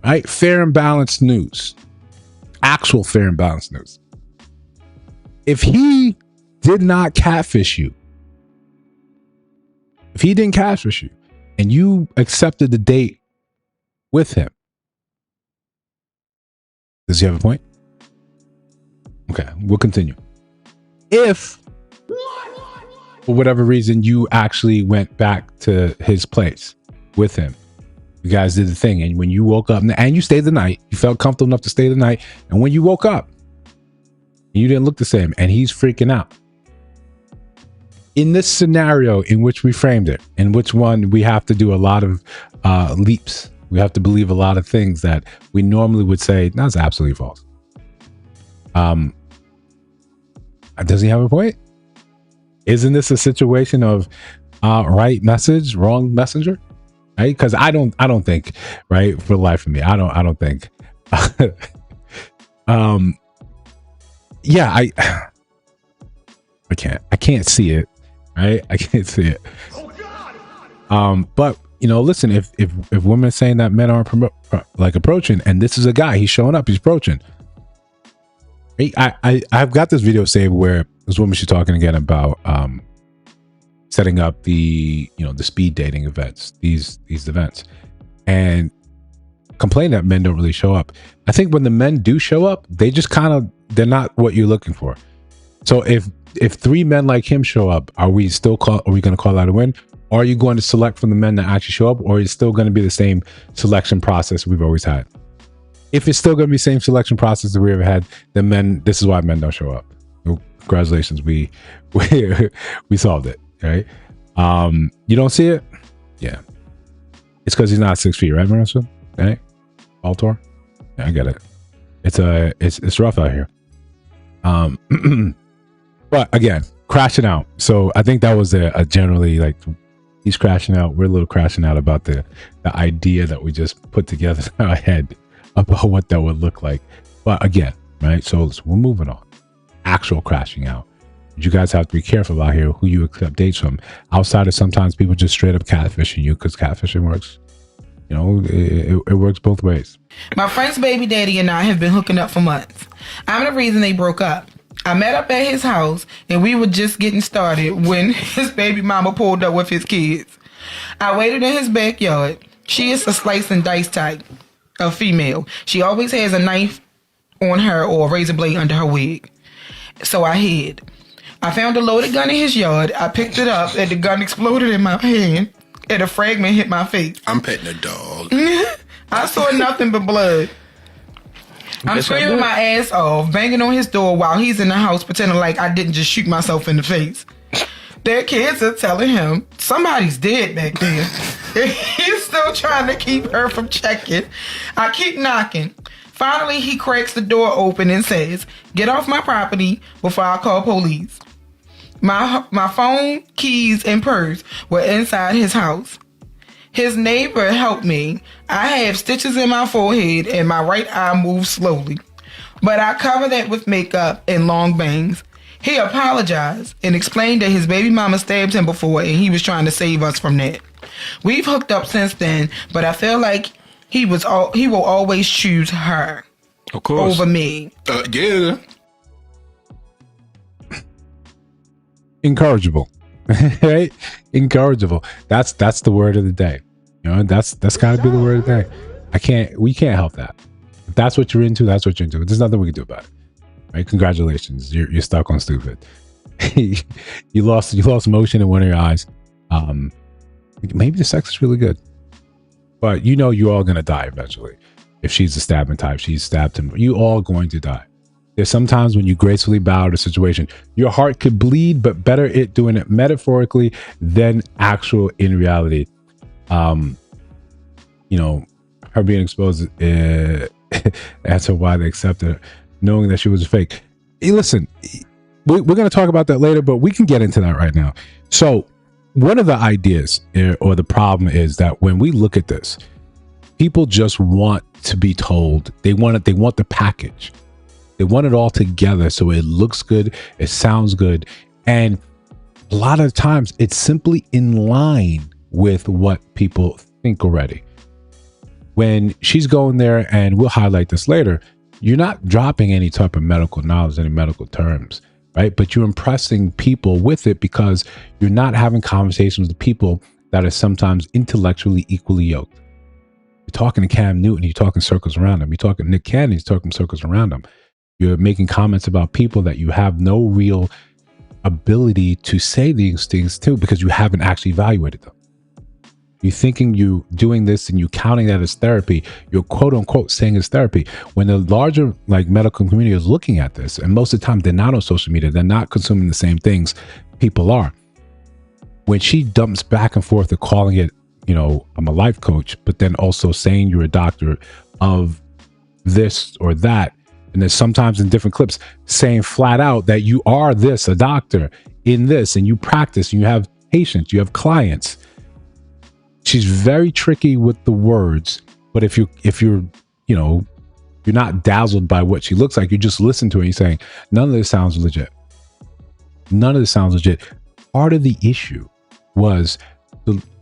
right? Fair and balanced news. Actual fair and balanced news. If he did not catfish you, if he didn't catfish you, and you accepted the date with him, does he have a point? Okay, we'll continue. If, for whatever reason, you actually went back to his place with him, you guys did the thing, and when you woke up, and you stayed the night, you felt comfortable enough to stay the night, and when you woke up, you didn't look the same, and he's freaking out. In this scenario in which we framed it, in which one we have to do a lot of leaps, we have to believe a lot of things that we normally would say, that's absolutely false. Does he have a point? Isn't this a situation of right message, wrong messenger? Right? Because I don't think, right, for the life of me, I don't think. Yeah, I can't see it. Right? I can't see it. But you know, listen, if women are saying that men aren't approaching, and this is a guy, he's showing up, he's approaching. I've got this video saved where this woman, she's talking again about setting up the speed dating events, these events, and complain that men don't really show up. I think when the men do show up, they just they're not what you're looking for. So if 3 men like him show up, are we going to call that a win? Or are you going to select from the men that actually show up, or is it still going to be the same selection process we've always had? If it's still going to be the same selection process that we ever had, then men, this is why men don't show up. Well, congratulations, we solved it, right? You don't see it? Yeah. It's because he's not 6 feet, right, Marissa? Right? Altor? Yeah, I get it. It's rough out here. But again, crashing out. So I think that was a generally, like, he's crashing out. We're a little crashing out about the idea that we just put together in our head about what that would look like. But again, right? So we're moving on. Actual crashing out. You guys have to be careful out here who you accept dates from. Outside of sometimes people just straight up catfishing you, because catfishing works. You know, it works both ways. My friend's baby daddy and I have been hooking up for months. I'm the reason they broke up. I met up at his house and we were just getting started when his baby mama pulled up with his kids. I waited in his backyard. She is a slice and dice type of female. She always has a knife on her or a razor blade under her wig. So I hid. I found a loaded gun in his yard. I picked it up and the gun exploded in my hand. and a fragment hit my face. I'm petting a dog. I saw nothing but blood. I'm screaming my ass off, banging on his door while he's in the house, pretending like I didn't just shoot myself in the face. Their kids are telling him somebody's dead back there. He's still trying to keep her from checking. I keep knocking. Finally, he cracks the door open and says, "Get off my property before I call police." My phone, keys, and purse were inside his house. His neighbor helped me. I have stitches in my forehead and my right eye moves slowly, but I cover that with makeup and long bangs. He apologized and explained that his baby mama stabbed him before and he was trying to save us from that. We've hooked up since then, but I feel like he will always choose her over me. Yeah. Incorrigible. Right? Incorrigible. That's the word of the day. You know, that's gotta be the word of the day. We can't help that. If that's what you're into, that's what you're into. There's nothing we can do about it. Right? Congratulations. You're stuck on stupid. you lost motion in one of your eyes. Maybe the sex is really good. But you know you're all gonna die eventually. If she's the stabbing type, she's stabbed him. You all going to die. There's sometimes when you gracefully bow to a situation, your heart could bleed, but better it doing it metaphorically than actual in reality. You know, her being exposed, that's why they accepted her, knowing that she was a fake. Hey, listen, we're going to talk about that later, but we can get into that right now. So one of the ideas or the problem is that when we look at this, people just want to be told they want the package. They want it all together so it looks good, it sounds good, and a lot of times it's simply in line with what people think already. When she's going there, and we'll highlight this later, you're not dropping any type of medical knowledge, any medical terms, right? But you're impressing people with it because you're not having conversations with people that are sometimes intellectually equally yoked. You're talking to Cam Newton, you're talking circles around him. You're talking to Nick Cannon, you're talking circles around him. You're making comments about people that you have no real ability to say these things to because you haven't actually evaluated them. You're thinking you doing this and you counting that as therapy. You're quote unquote saying it's therapy. When the larger medical community is looking at this, and most of the time they're not on social media, they're not consuming the same things people are. When she dumps back and forth to calling it, I'm a life coach, but then also saying you're a doctor of this or that. And then sometimes in different clips saying flat out that you are a doctor in this, and you practice, and you have patients, you have clients. She's very tricky with the words, but if you're not dazzled by what she looks like, you just listen to her and you're saying, none of this sounds legit. None of this sounds legit. Part of the issue was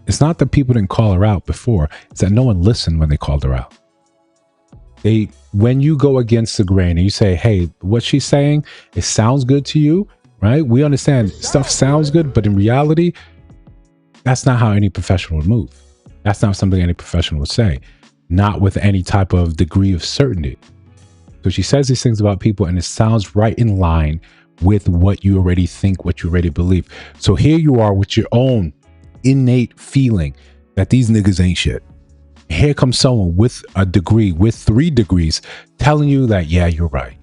it's not that people didn't call her out before, it's that no one listened when they called her out. When you go against the grain and you say, hey, what she's saying, it sounds good to you, right? We understand stuff sounds good, but in reality, that's not how any professional would move. That's not something any professional would say, not with any type of degree of certainty. So she says these things about people and it sounds right in line with what you already think, what you already believe. So here you are with your own innate feeling that these niggas ain't shit. Here comes someone with a degree, with 3 degrees, telling you that, yeah, you're right.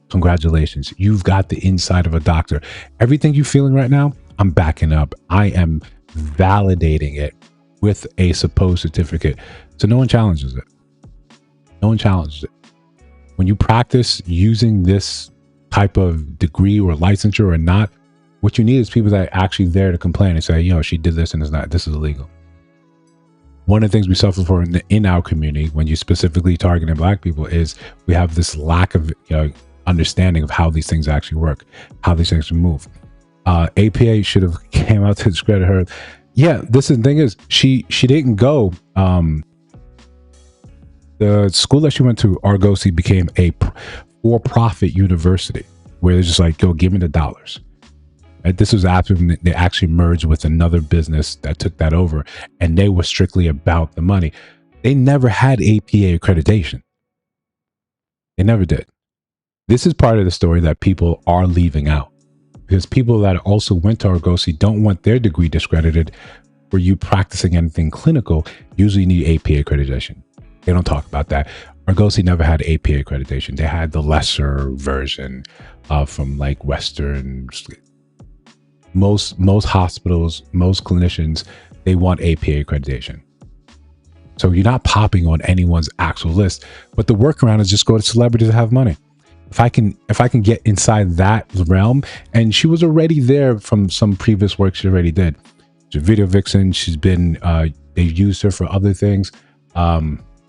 Congratulations. You've got the inside of a doctor. Everything you're feeling right now, I'm backing up. I am validating it with a supposed certificate. So no one challenges it. No one challenges it. When you practice using this type of degree or licensure or not, what you need is people that are actually there to complain and say, she did this and this is illegal. One of the things we suffer for in our community, when you specifically targeting Black people, is we have this lack of understanding of how these things actually work, how these things move. APA should have came out to discredit her. Yeah, the thing is, she didn't go. The school that she went to, Argosy, became a for-profit university where they're just like, go, give me the dollars. Right? This was after they actually merged with another business that took that over, and they were strictly about the money. They never had APA accreditation. They never did. This is part of the story that people are leaving out, because people that also went to Argosy don't want their degree discredited for you practicing anything clinical, usually you need APA accreditation. They don't talk about that. Argosy never had APA accreditation. They had the lesser version from like Western. Most hospitals, most clinicians, they want APA accreditation. So you're not popping on anyone's actual list. But the workaround is just go to celebrities that have money. If I can get inside that realm, and she was already there from some previous work she already did. She's a video vixen. She's been they've used her for other things.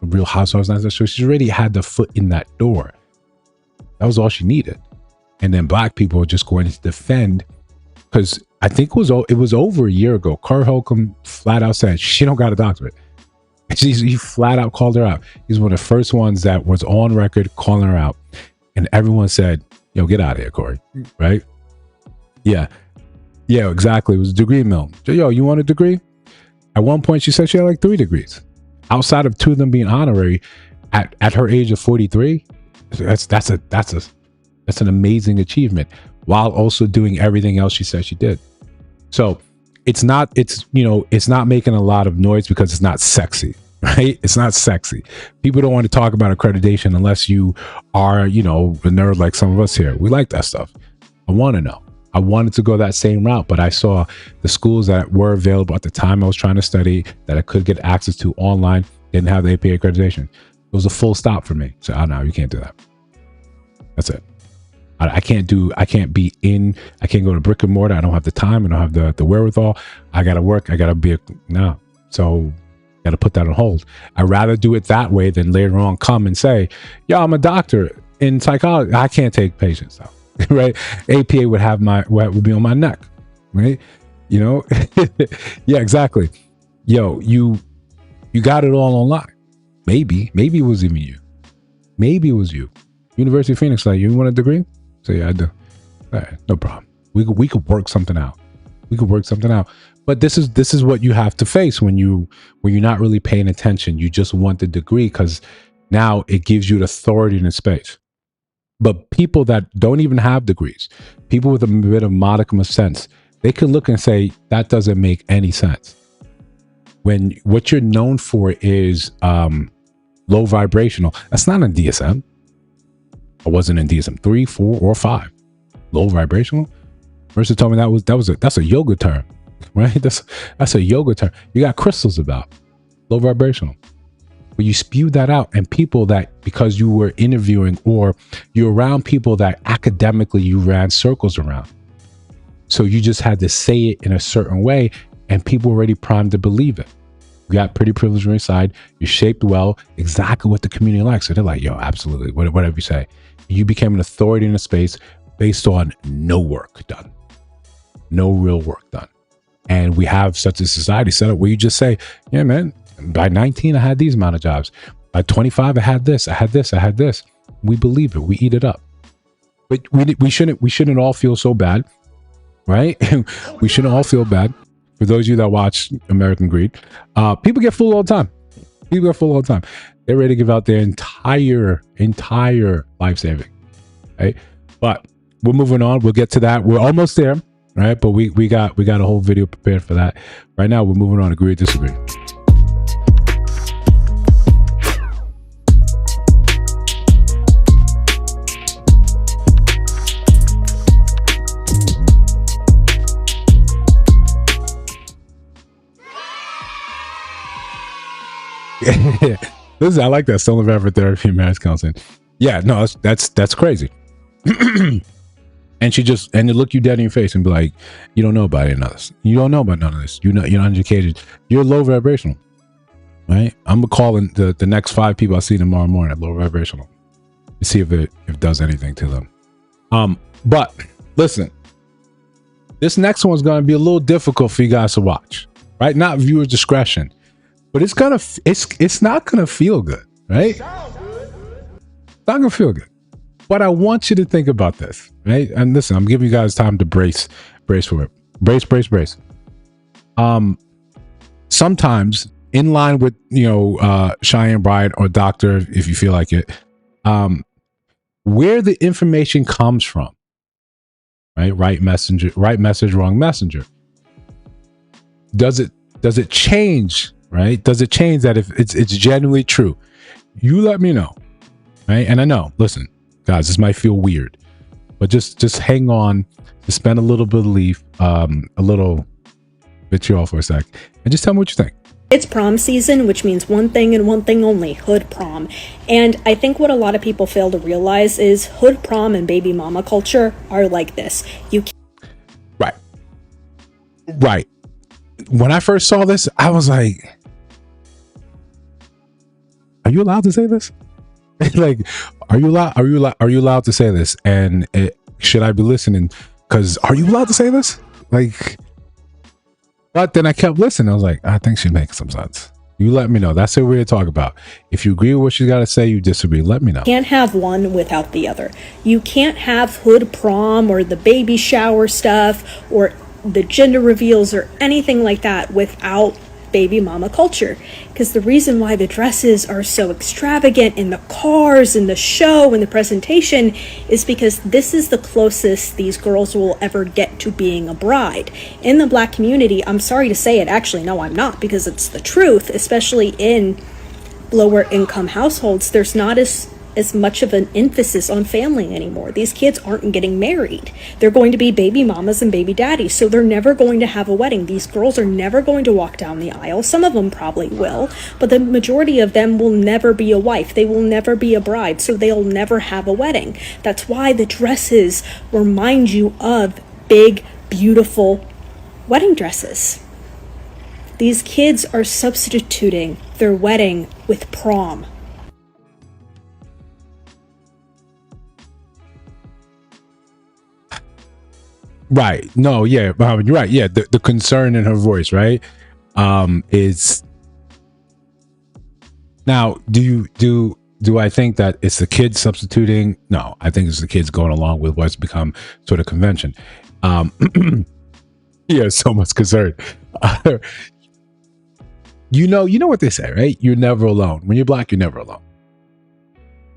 Real Housewives, so she's already had the foot in that door. That was all she needed. And then black people are just going to defend, because I think it was over a year ago. Corey Holcomb flat out said she don't got a doctorate. He flat out called her out. He's one of the first ones that was on record calling her out. And everyone said, yo, get out of here, Corey. Right? Yeah. Yeah, exactly. It was a degree mill. Yo, you want a degree? At one point, she said she had like 3 degrees. Outside of 2 of them being honorary, at her age of 43, that's an amazing achievement, while also doing everything else she said she did. So it's not making a lot of noise because it's not sexy. Right? It's not sexy. People don't want to talk about accreditation unless you are, a nerd like some of us here. We like that stuff. I want to know. I wanted to go that same route, but I saw the schools that were available at the time I was trying to study, that I could get access to online, didn't have the APA accreditation. It was a full stop for me. So, no, you can't do that. That's it. I can't go to brick and mortar. I don't have the time. I don't have the wherewithal. I got to work. I got to no. So got to put that on hold. I'd rather do it that way than later on come and say, yo, I'm a doctor in psychology. I can't take patients though. Right? APA would be on my neck. Right? Yeah, exactly. Yo, you got it all online. Maybe it was even you. Maybe it was you. University of Phoenix, like, you want a degree? So yeah, I do. All right, no problem. We could work something out. But this is what you have to face when you're not really paying attention. You just want the degree because now it gives you the authority in the space. But people that don't even have degrees, people with a bit of modicum of sense, they can look and say, that doesn't make any sense. When what you're known for is low vibrational, that's not in DSM. I wasn't in DSM 3, 4, or 5. Low vibrational. Mercer told me that's a yoga term, right? That's a yoga term. You got crystals about low vibrational. But you spew that out, and people that, because you were interviewing or you're around people that academically you ran circles around. So you just had to say it in a certain way, and people were already primed to believe it. You got pretty privileged on your side. You're shaped well, exactly what the community likes. So they're like, yo, absolutely, whatever you say. You became an authority in the space based on no work done. No real work done. And we have such a society set up where you just say, yeah, man, by 19, I had these amount of jobs. By 25, I had this. We believe it. We eat it up. But we shouldn't all feel so bad, right? We shouldn't all feel bad. For those of you that watch American Greed, people get fooled all the time. They're ready to give out their entire life saving, right? But we're moving on. We'll get to that. We're almost there, right? But we got a whole video prepared for that. Right now, we're moving on. Agree or disagree? Listen, I like that. Stolen van for therapy and marriage counseling. Yeah, no, that's crazy. And they look you dead in your face and be like, you don't know about any of this. You don't know about none of this. You're not educated. You're low vibrational, right? I'm gonna call in the next 5 people I see tomorrow morning at low vibrational to see if it does anything to them. But listen, this next one's gonna be a little difficult for you guys to watch, right? Not viewer discretion. But it's not gonna feel good, right? It's not gonna feel good. But I want you to think about this, right? And listen, I'm giving you guys time to brace for it. Brace. Sometimes, in line with Cheyenne Bryant or Doctor, if you feel like it, where the information comes from, right? Right message, wrong messenger. Does Does it change, right? Does it change that if it's genuinely true? You let me know, right? And I know, listen, guys, this might feel weird, but just hang on, suspend a little belief, a little vitriol for a sec, and just tell me what you think. It's prom season, which means one thing and one thing only, hood prom. And I think what a lot of people fail to realize is hood prom and baby mama culture are like this. Right. When I first saw this, I was like, are you allowed to say this? Like, are you allowed to say this? And should I be listening? Because are you allowed to say this? Like, but then I kept listening. I was like, I think she's making some sense. You let me know. That's what we're going to talk about. If you agree with what she's got to say, you disagree, let me know. Can't have one without the other. You can't have hood prom or the baby shower stuff or the gender reveals or anything like that without baby mama culture. Because the reason why the dresses are so extravagant in the cars and the show and the presentation is because this is the closest these girls will ever get to being a bride. In the Black community, I'm sorry to say it, actually no I'm not, because it's the truth, especially in lower income households, there's not as much of an emphasis on family anymore. These kids aren't getting married. They're going to be baby mamas and baby daddies, so they're never going to have a wedding. These girls are never going to walk down the aisle. Some of them probably will, but the majority of them will never be a wife. They will never be a bride, so they'll never have a wedding. That's why the dresses remind you of big, beautiful wedding dresses. These kids are substituting their wedding with prom. Right. No, yeah, you're right. Yeah, the concern in her voice, right? Is now, do I think that it's the kids substituting? No, I think it's the kids going along with what's become sort of convention. Yeah, so much concern. You know what they say, right? You're never alone. When you're Black, you're never alone.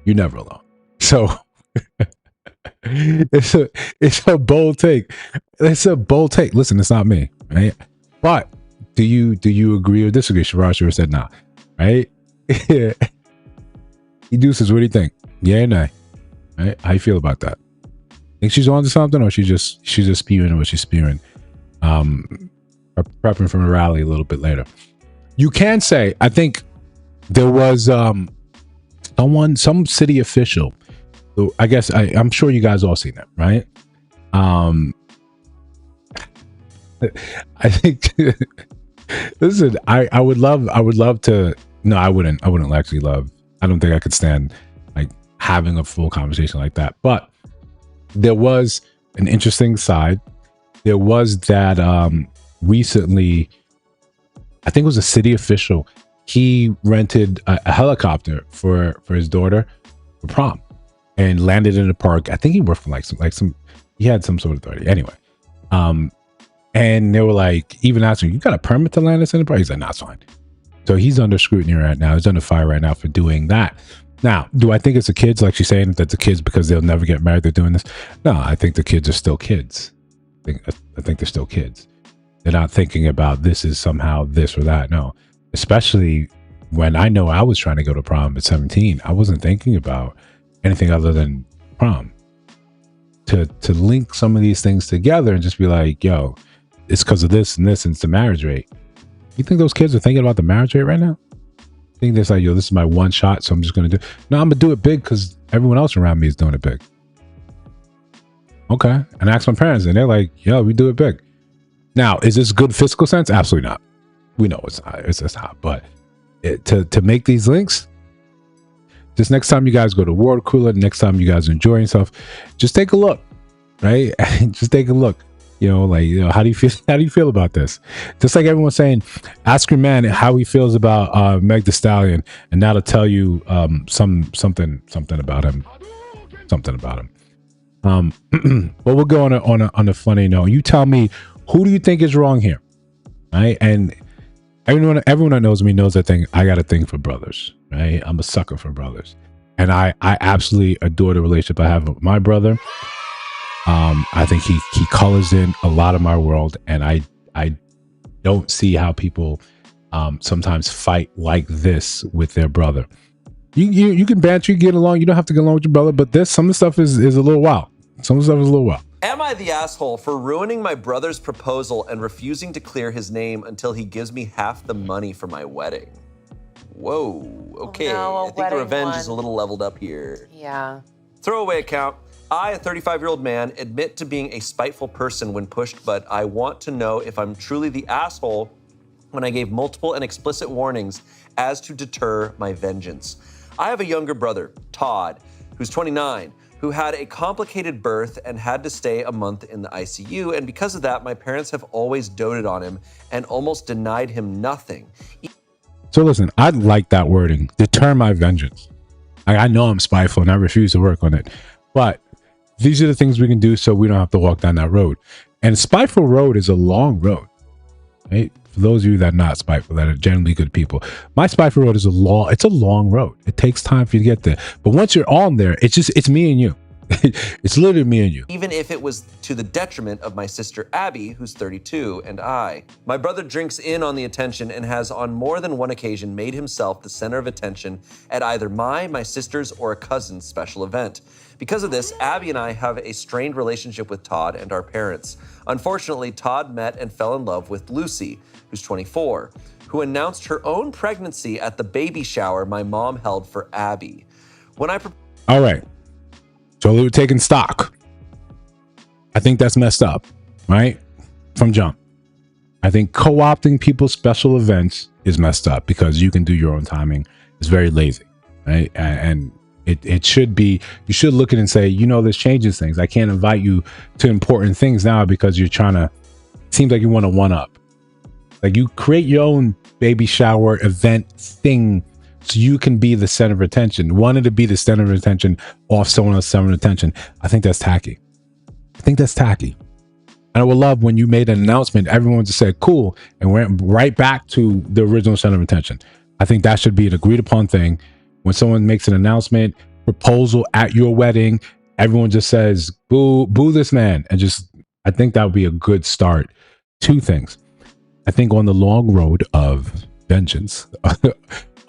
You're never alone. So it's a bold take. It's a bold take. Listen, it's not me, right? But do you agree or disagree? Sharasha said nah, right? Deuces, what do you think? Yeah or nay? Right? How you feel about that? Think she's on to something, or she's just spewing what she's spewing? Prepping for a rally a little bit later. You can say, I think there was some city official. I guess I'm sure you guys all seen that, right? I think listen, I would love to. No, I wouldn't actually love. I don't think I could stand like having a full conversation like that. But there was an interesting side. There was that recently, I think it was a city official. He rented a helicopter for his daughter for prom and landed in a park. I think he worked for he had some sort of authority. Anyway, and they were like, even asking, you got a permit to land this in the park? He's like, nah, it's fine. So he's under scrutiny right now. He's under fire right now for doing that. Now, do I think it's the kids, like she's saying, that the kids, because they'll never get married, they're doing this? No, I think the kids are still kids. I think they're still kids. They're not thinking about this is somehow this or that. No, especially when I know I was trying to go to prom at 17. I wasn't thinking about anything other than prom. To link some of these things together and just be like, yo, it's because of this and this, and it's the marriage rate. You think those kids are thinking about the marriage rate right now? I think they're like, yo, this is my one shot, so I'm just going to do. No, I'm going to do it big because everyone else around me is doing it big. Okay. And I asked my parents, and they're like, yo, we do it big. Now, is this good fiscal sense? Absolutely not. We know it's not. It's just not. But to make these links, just next time you guys go to water cooler, next time you guys are enjoying yourself, just take a look, right? Just take a look. How do you feel? How do you feel about this? Just like everyone's saying, ask your man how he feels about Meg Thee Stallion, and that'll tell you something about him. Something about him. But we'll go on a funny note. You tell me, who do you think is wrong here, right? And everyone that knows me knows I got a thing for brothers, right? I'm a sucker for brothers, and I absolutely adore the relationship I have with my brother. I think he colors in a lot of my world, and I don't see how people sometimes fight like this with their brother. You can banter, you get along, you don't have to get along with your brother, but some of the stuff is a little wild. Some of the stuff is a little wild. Am I the asshole for ruining my brother's proposal and refusing to clear his name until he gives me half the money for my wedding? Whoa, okay. No, I think the revenge is a little leveled up here. Yeah. Throwaway account. I, a 35-year-old man, admit to being a spiteful person when pushed, but I want to know if I'm truly the asshole when I gave multiple and explicit warnings as to deter my vengeance. I have a younger brother, Todd, who's 29, who had a complicated birth and had to stay a month in the ICU, and because of that, my parents have always doted on him and almost denied him nothing. So listen, I like that wording, deter my vengeance. I know I'm spiteful and I refuse to work on it, but these are the things we can do so we don't have to walk down that road. And spiteful road is a long road, right? For those of you that are not spiteful, that are generally good people, my spiteful road is a long road. It takes time for you to get there. But once you're on there, it's me and you. It's literally me and you. Even if it was to the detriment of my sister Abby, who's 32, and I. My brother drinks in on the attention and has on more than one occasion made himself the center of attention at either my sister's, or a cousin's special event. Because of this, Abby and I have a strained relationship with Todd and our parents. Unfortunately, Todd met and fell in love with Lucy, who's 24, who announced her own pregnancy at the baby shower my mom held for Abby. All right. So we're taking stock. I think that's messed up, right? From jump. I think co-opting people's special events is messed up because you can do your own timing. It's very lazy, right? And it should be, you should look at it and say, this changes things. I can't invite you to important things now because you're trying to, it seems like you want to one up. Like you create your own baby shower event thing so you can be the center of attention. Wanted to be the center of attention off someone else's center of attention. I think that's tacky. And I would love when you made an announcement, everyone just said, cool, and went right back to the original center of attention. I think that should be an agreed upon thing. When someone makes an announcement, proposal at your wedding, everyone just says, boo this man. And I think that would be a good start. Two things. I think on the long road of vengeance,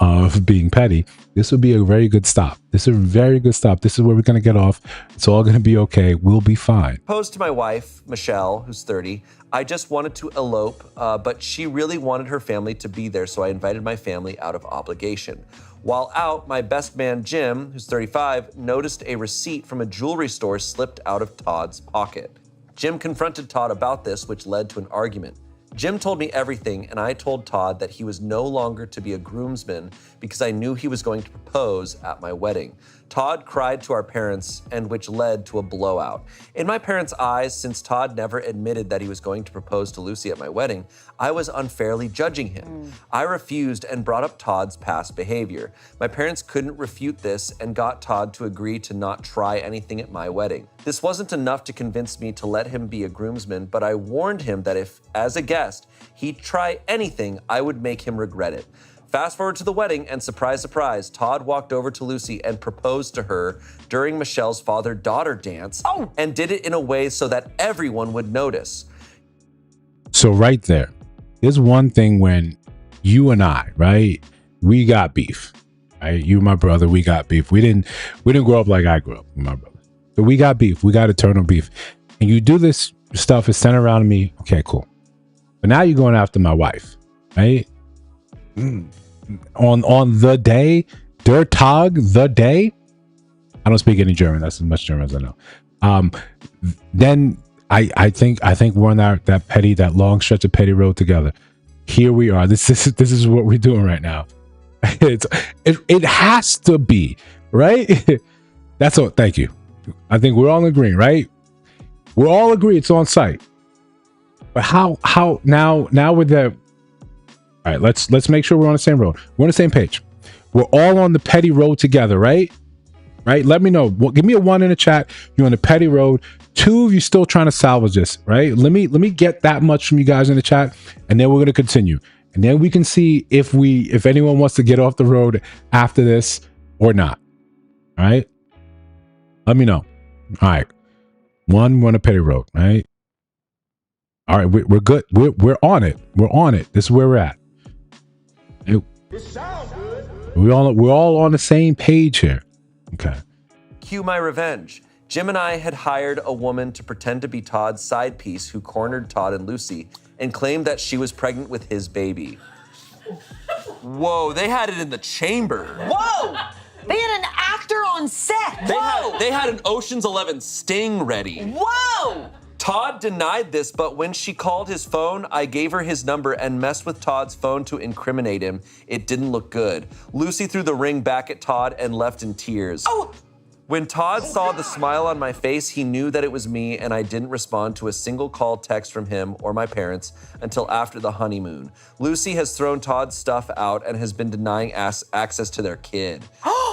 of being petty, this would be a very good stop. This is a very good stop. This is where we're going to get off. It's all going to be okay. We'll be fine. Proposed to my wife, Michelle, who's 30. I just wanted to elope, but she really wanted her family to be there, so I invited my family out of obligation. While out, my best man, Jim, who's 35, noticed a receipt from a jewelry store slipped out of Todd's pocket. Jim confronted Todd about this, which led to an argument. Jim told me everything, and I told Todd that he was no longer to be a groomsman because I knew he was going to propose at my wedding. Todd cried to our parents, and which led to a blowout. In my parents' eyes, since Todd never admitted that he was going to propose to Lucy at my wedding, I was unfairly judging him. I refused and brought up Todd's past behavior. My parents couldn't refute this and got Todd to agree to not try anything at my wedding. This wasn't enough to convince me to let him be a groomsman, but I warned him that if, as a guest, he'd try anything, I would make him regret it. Fast forward to the wedding, and surprise, surprise, Todd walked over to Lucy and proposed to her during Michelle's father-daughter dance, and did it in a way so that everyone would notice. So right there, there's one thing when you and I, right, we got beef, right? You and my brother, we got beef. We didn't grow up like I grew up with my brother. So we got beef. We got eternal beef. And you do this stuff, it's centered around me. Okay, cool. But now you're going after my wife, right? On the day, der Tag, the day. I don't speak any German. That's as much German as I know. Then I think we're on that petty, that long stretch of petty road together. Here we are. This is what we're doing right now. It has to be, right? That's all. Thank you. I think we're all agreeing, right? We're all agree it's on site. But how now with the, all right, let's make sure we're on the same road. We're on the same page. We're all on the petty road together, right? Right? Let me know. Give me a 1 in the chat. You're on the petty road. 2 of you still trying to salvage this, right? Let me get that much from you guys in the chat, and then we're gonna continue. And then we can see if anyone wants to get off the road after this or not. All right? Let me know. All right. 1, we're on a petty road, right? All right, we're good. We're on it. We're on it. This is where we're at. We're all on the same page here. Okay. Cue my revenge. Jim and I had hired a woman to pretend to be Todd's side piece who cornered Todd and Lucy and claimed that she was pregnant with his baby. Whoa, they had it in the chamber. Whoa! They had an actor on set. They had an Ocean's 11 sting ready. Whoa! Todd denied this, but when she called his phone, I gave her his number and messed with Todd's phone to incriminate him. It didn't look good. Lucy threw the ring back at Todd and left in tears. Oh! When Todd saw the smile on my face, he knew that it was me, and I didn't respond to a single call text from him or my parents until after the honeymoon. Lucy has thrown Todd's stuff out and has been denying access to their kid.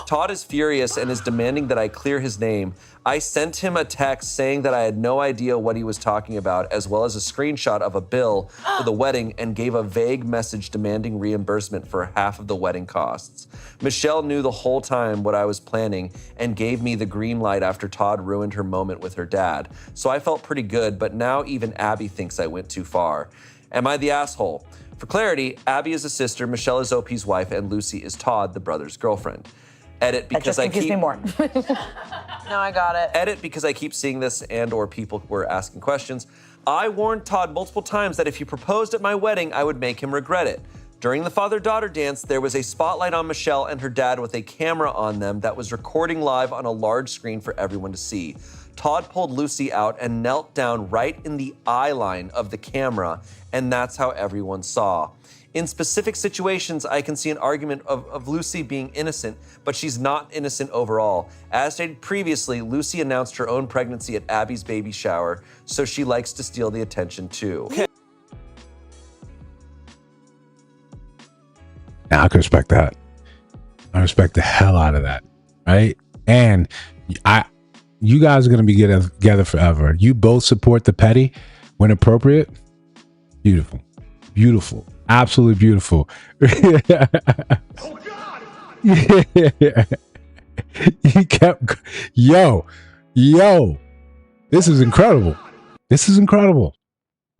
Todd is furious and is demanding that I clear his name. I sent him a text saying that I had no idea what he was talking about, as well as a screenshot of a bill for the wedding, and gave a vague message demanding reimbursement for half of the wedding costs. Michelle knew the whole time what I was planning and gave me the green light after Todd ruined her moment with her dad. So I felt pretty good, but now even Abby thinks I went too far. Am I the asshole? For clarity, Abby is a sister, Michelle is OP's wife, and Lucy is Todd, the brother's girlfriend. Edit because that just confused me more. No, I got it. Edit because I keep seeing this and or people were asking questions. I warned Todd multiple times that if he proposed at my wedding, I would make him regret it. During the father-daughter dance, there was a spotlight on Michelle and her dad with a camera on them that was recording live on a large screen for everyone to see. Todd pulled Lucy out and knelt down right in the eye line of the camera, and that's how everyone saw. In specific situations, I can see an argument of Lucy being innocent, but she's not innocent overall. As stated previously, Lucy announced her own pregnancy at Abby's baby shower, so she likes to steal the attention too. Okay. Now I can respect that. I respect the hell out of that, right? And you guys are gonna be together forever. You both support the petty when appropriate. Beautiful, beautiful, absolutely beautiful. Oh God! He kept, yo. This is incredible. This is incredible,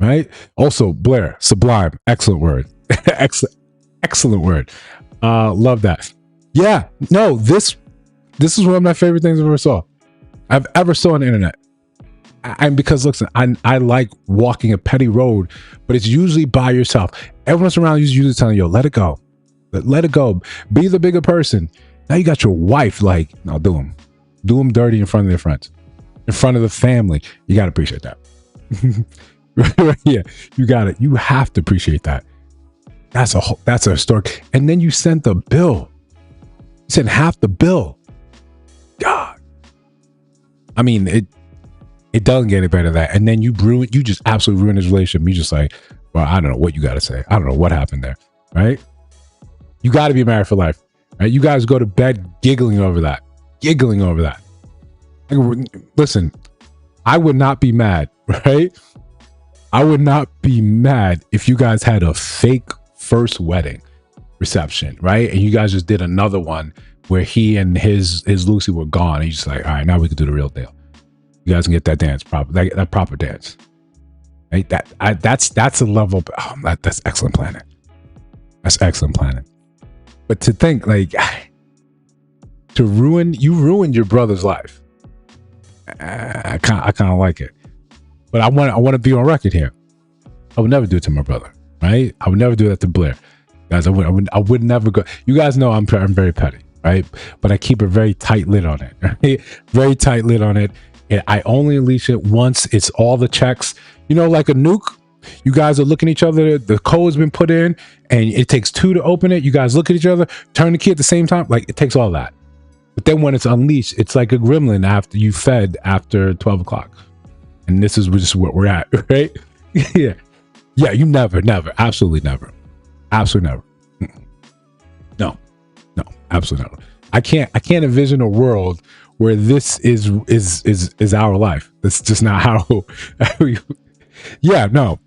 right? Also, Blair, sublime, excellent word, excellent word. Love that. Yeah, no, this is one of my favorite things I've ever saw on the internet. And because listen, I like walking a petty road, but it's usually by yourself. Everyone's around you is usually telling you, let it go. Let it go. Be the bigger person. Now you got your wife like, no, do them dirty in front of their friends, in front of the family. You got to appreciate that. Yeah, you got it. You have to appreciate that. That's a historic. And then you sent the bill. You sent half the bill. God. I mean, it doesn't get any better than that. And then you just absolutely ruined his relationship. You just like, well, I don't know what you got to say. I don't know what happened there, right? You got to be married for life, right? You guys go to bed giggling over that. Listen, I would not be mad, right? I would not be mad if you guys had a fake first wedding reception, right? And you guys just did another one where he and his Lucy were gone. And you're just like, all right, now we can do the real deal. You guys can get that dance proper, that proper dance, right? That's a level. Oh, that's excellent planning. That's excellent planning. But to think like you ruined your brother's life. I kind of like it, but I want to be on record here. I would never do it to my brother, right? I would never do that to Blair, guys. I would never go. You guys know I'm very petty, right? But I keep a very tight lid on it, right? Very tight lid on it. And I only unleash it once it's all the checks, like a nuke. You guys are looking at each other. The code's been put in and it takes two to open it. You guys look at each other, turn the key at the same time. Like it takes all that. But then when it's unleashed, it's like a gremlin after you fed after 12 o'clock. And this is just what we're at, right? Yeah. Yeah, you never, absolutely never. Absolutely never. No, absolutely never. I can't envision a world where this is our life. That's just not how yeah, no.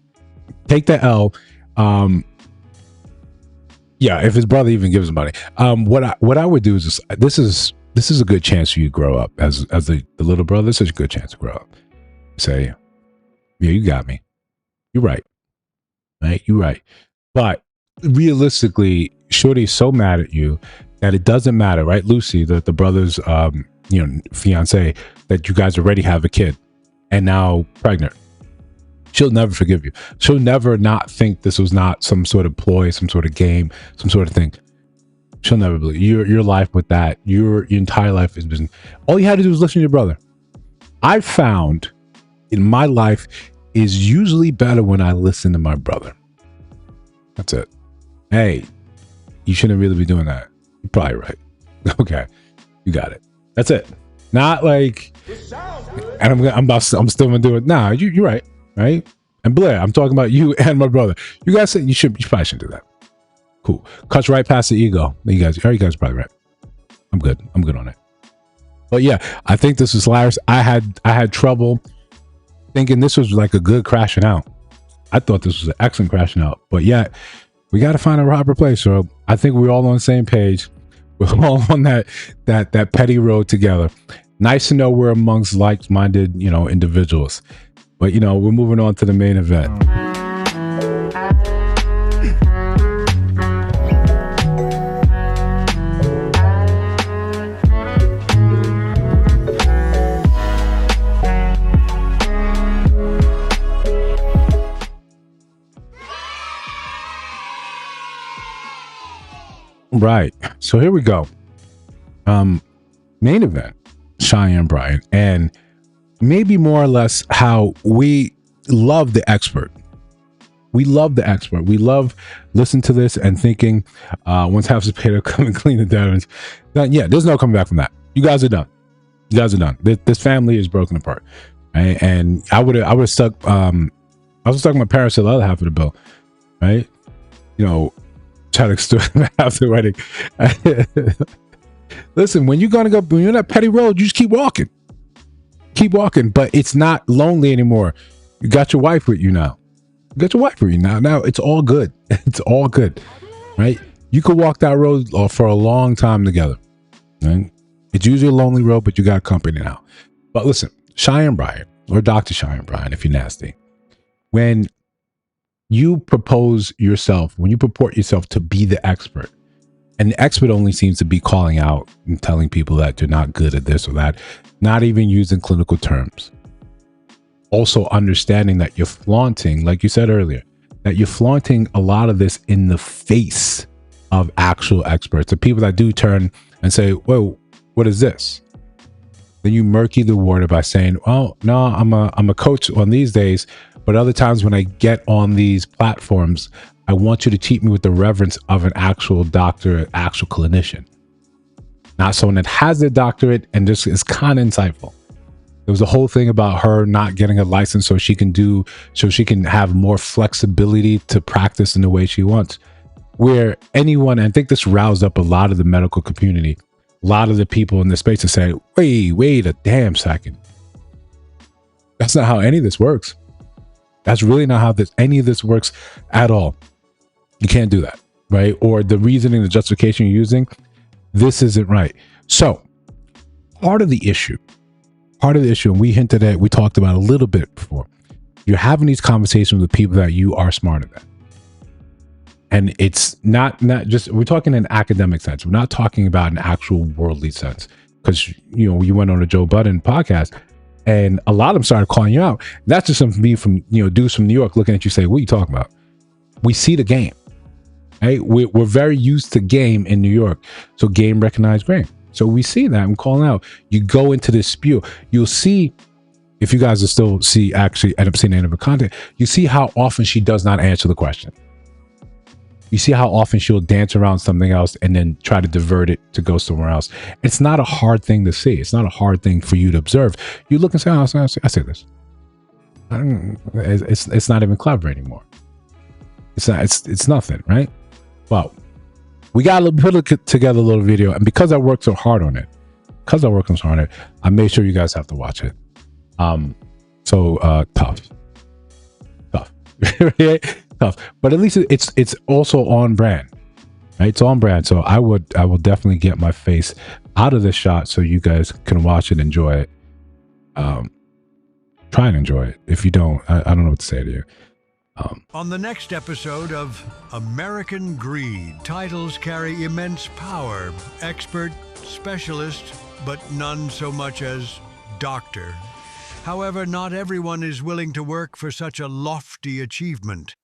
Take the L. Yeah, if his brother even gives him money. What I would do is just, this is a good chance for you to grow up as the little brother. This is a good chance to grow up. Say, yeah, you got me. You're right. Right? You're right. But realistically, Shorty's so mad at you that it doesn't matter, right? Lucy, the brother's fiance, that you guys already have a kid and now pregnant. She'll never forgive you. She'll never not think this was not some sort of ploy, some sort of game, some sort of thing. She'll never believe your life with that. Your entire life has been, all you had to do was listen to your brother. I found in my life is usually better when I listen to my brother. That's it. Hey, you shouldn't really be doing that. You're probably right. Okay, you got it. That's it. Not like, and I'm still gonna do it. Nah, you're right, right? And Blair, I'm talking about you and my brother. You guys said you probably shouldn't do that. Cool. Cuts right past the ego. You guys are probably right. I'm good on it. But yeah, I think this is hilarious. I had trouble thinking this was like a good crashing out. I thought this was an excellent crashing out. But yeah, we got to find a proper place. So I think we're all on the same page. We're all on that petty road together. Nice to know we're amongst like-minded, individuals. But we're moving on to the main event. Right. So here we go. Main event, Cheyenne Bryant, and maybe more or less how we love the expert. We love the expert. We love listening to this and thinking, once House of Peter come and clean the damage, then yeah, there's no coming back from that. You guys are done. You guys are done. This family is broken apart. Right? And I would have stuck. I was stuck my parents to the other half of the bill. Right. Try to extort after the wedding. Listen, when you're on that petty road, you just keep walking. Keep walking, but it's not lonely anymore. You got your wife with you now. Now it's all good. It's all good, right? You could walk that road for a long time together. Right? It's usually a lonely road, but you got company now. But listen, Cheyenne Bryant, or Dr. Cheyenne Bryant, if you're nasty, when you purport yourself to be the expert, and the expert only seems to be calling out and telling people that they're not good at this or that, not even using clinical terms. Also understanding that you're flaunting, like you said earlier, that you're flaunting a lot of this in the face of actual experts, the people that do turn and say, whoa, what is this? Then you murky the water by saying, oh, no, I'm a coach on these days, but other times when I get on these platforms, I want you to treat me with the reverence of an actual doctor, actual clinician. Not someone that has their doctorate and just is kind of insightful. There was a whole thing about her not getting a license so she can have more flexibility to practice in the way she wants. Where anyone, and I think this roused up a lot of the medical community, a lot of the people in the space to say, wait a damn second. That's not how any of this works. That's really not how any of this works at all. You can't do that, right? Or the reasoning, the justification you're using, this isn't right. So part of the issue, and we hinted at, we talked about a little bit before, you're having these conversations with people that you are smarter than. And it's not just, we're talking in an academic sense. We're not talking about an actual worldly sense. Because, you went on a Joe Budden podcast and a lot of them started calling you out. That's just some me from, dudes from New York looking at you say, what are you talking about? We see the game. Right? We're very used to game in New York. So game recognized game. So we see that. I'm calling out. You go into this spew. You'll see, if you guys are still actually end up seeing the end of her content, you see how often she does not answer the question. You see how often she'll dance around something else and then try to divert it to go somewhere else. It's not a hard thing to see. It's not a hard thing for you to observe. You look and say, oh, I say this. It's not even clever anymore. It's nothing, right? Well, we got to put together a little video. And because I worked so hard on it, I made sure you guys have to watch it. Tough. Tough, but at least it's also on brand, right? It's on brand. So I will definitely get my face out of this shot so you guys can watch it, enjoy it. Try and enjoy it. If you don't, I don't know what to say to you. On the next episode of American Greed, titles carry immense power. Expert, specialist, but none so much as doctor. However, not everyone is willing to work for such a lofty achievement.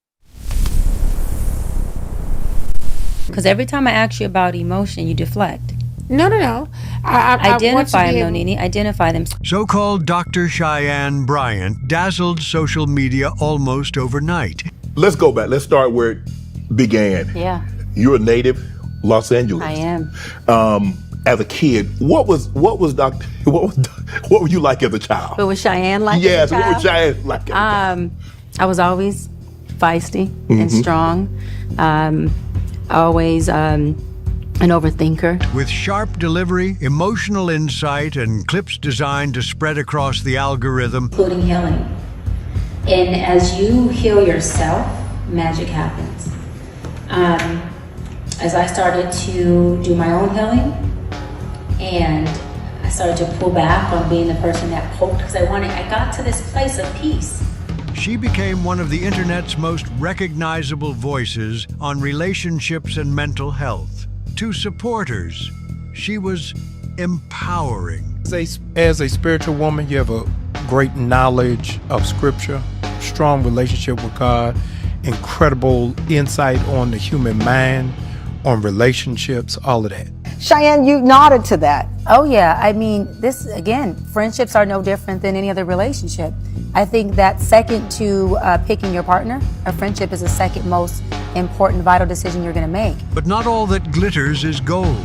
Because every time I ask you about emotion, you deflect. No. Identify them, Nini. Identify them. So-called Dr. Cheyenne Bryant dazzled social media almost overnight. Let's go back. Let's start where it began. Yeah. You're a native Los Angeles. I am. As a kid, what were you like as a child? What was Cheyenne like? Yes, as a child? what was Cheyenne like as a child? I was always feisty and strong. Always an overthinker. With sharp delivery, emotional insight, and clips designed to spread across the algorithm. Including healing. And as you heal yourself, magic happens. As I started to do my own healing, and I started to pull back on being the person that poked, because I got to this place of peace. She became one of the internet's most recognizable voices on relationships and mental health. To supporters, she was empowering. As a spiritual woman, you have a great knowledge of scripture, strong relationship with God, incredible insight on the human mind, on relationships, all of that. Cheyenne, you nodded to that. Oh yeah, I mean, this, again, friendships are no different than any other relationship. I think that second to picking your partner, a friendship is the second most important, vital decision you're gonna make. But not all that glitters is gold.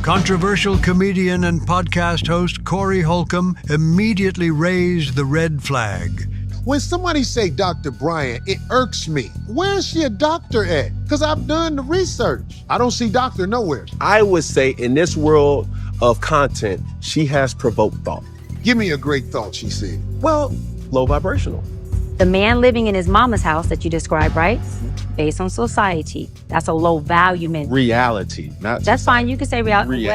Controversial comedian and podcast host Corey Holcomb immediately raised the red flag. When somebody say Dr. Bryant, it irks me. Where is she a doctor at? Because I've done the research. I don't see doctor nowhere. I would say in this world of content, she has provoked thought. Give me a great thought, she said. Well, low vibrational. The man living in his mama's house that you described, right? Based on society, that's a low value man. Reality, not That's fine, you can say reality.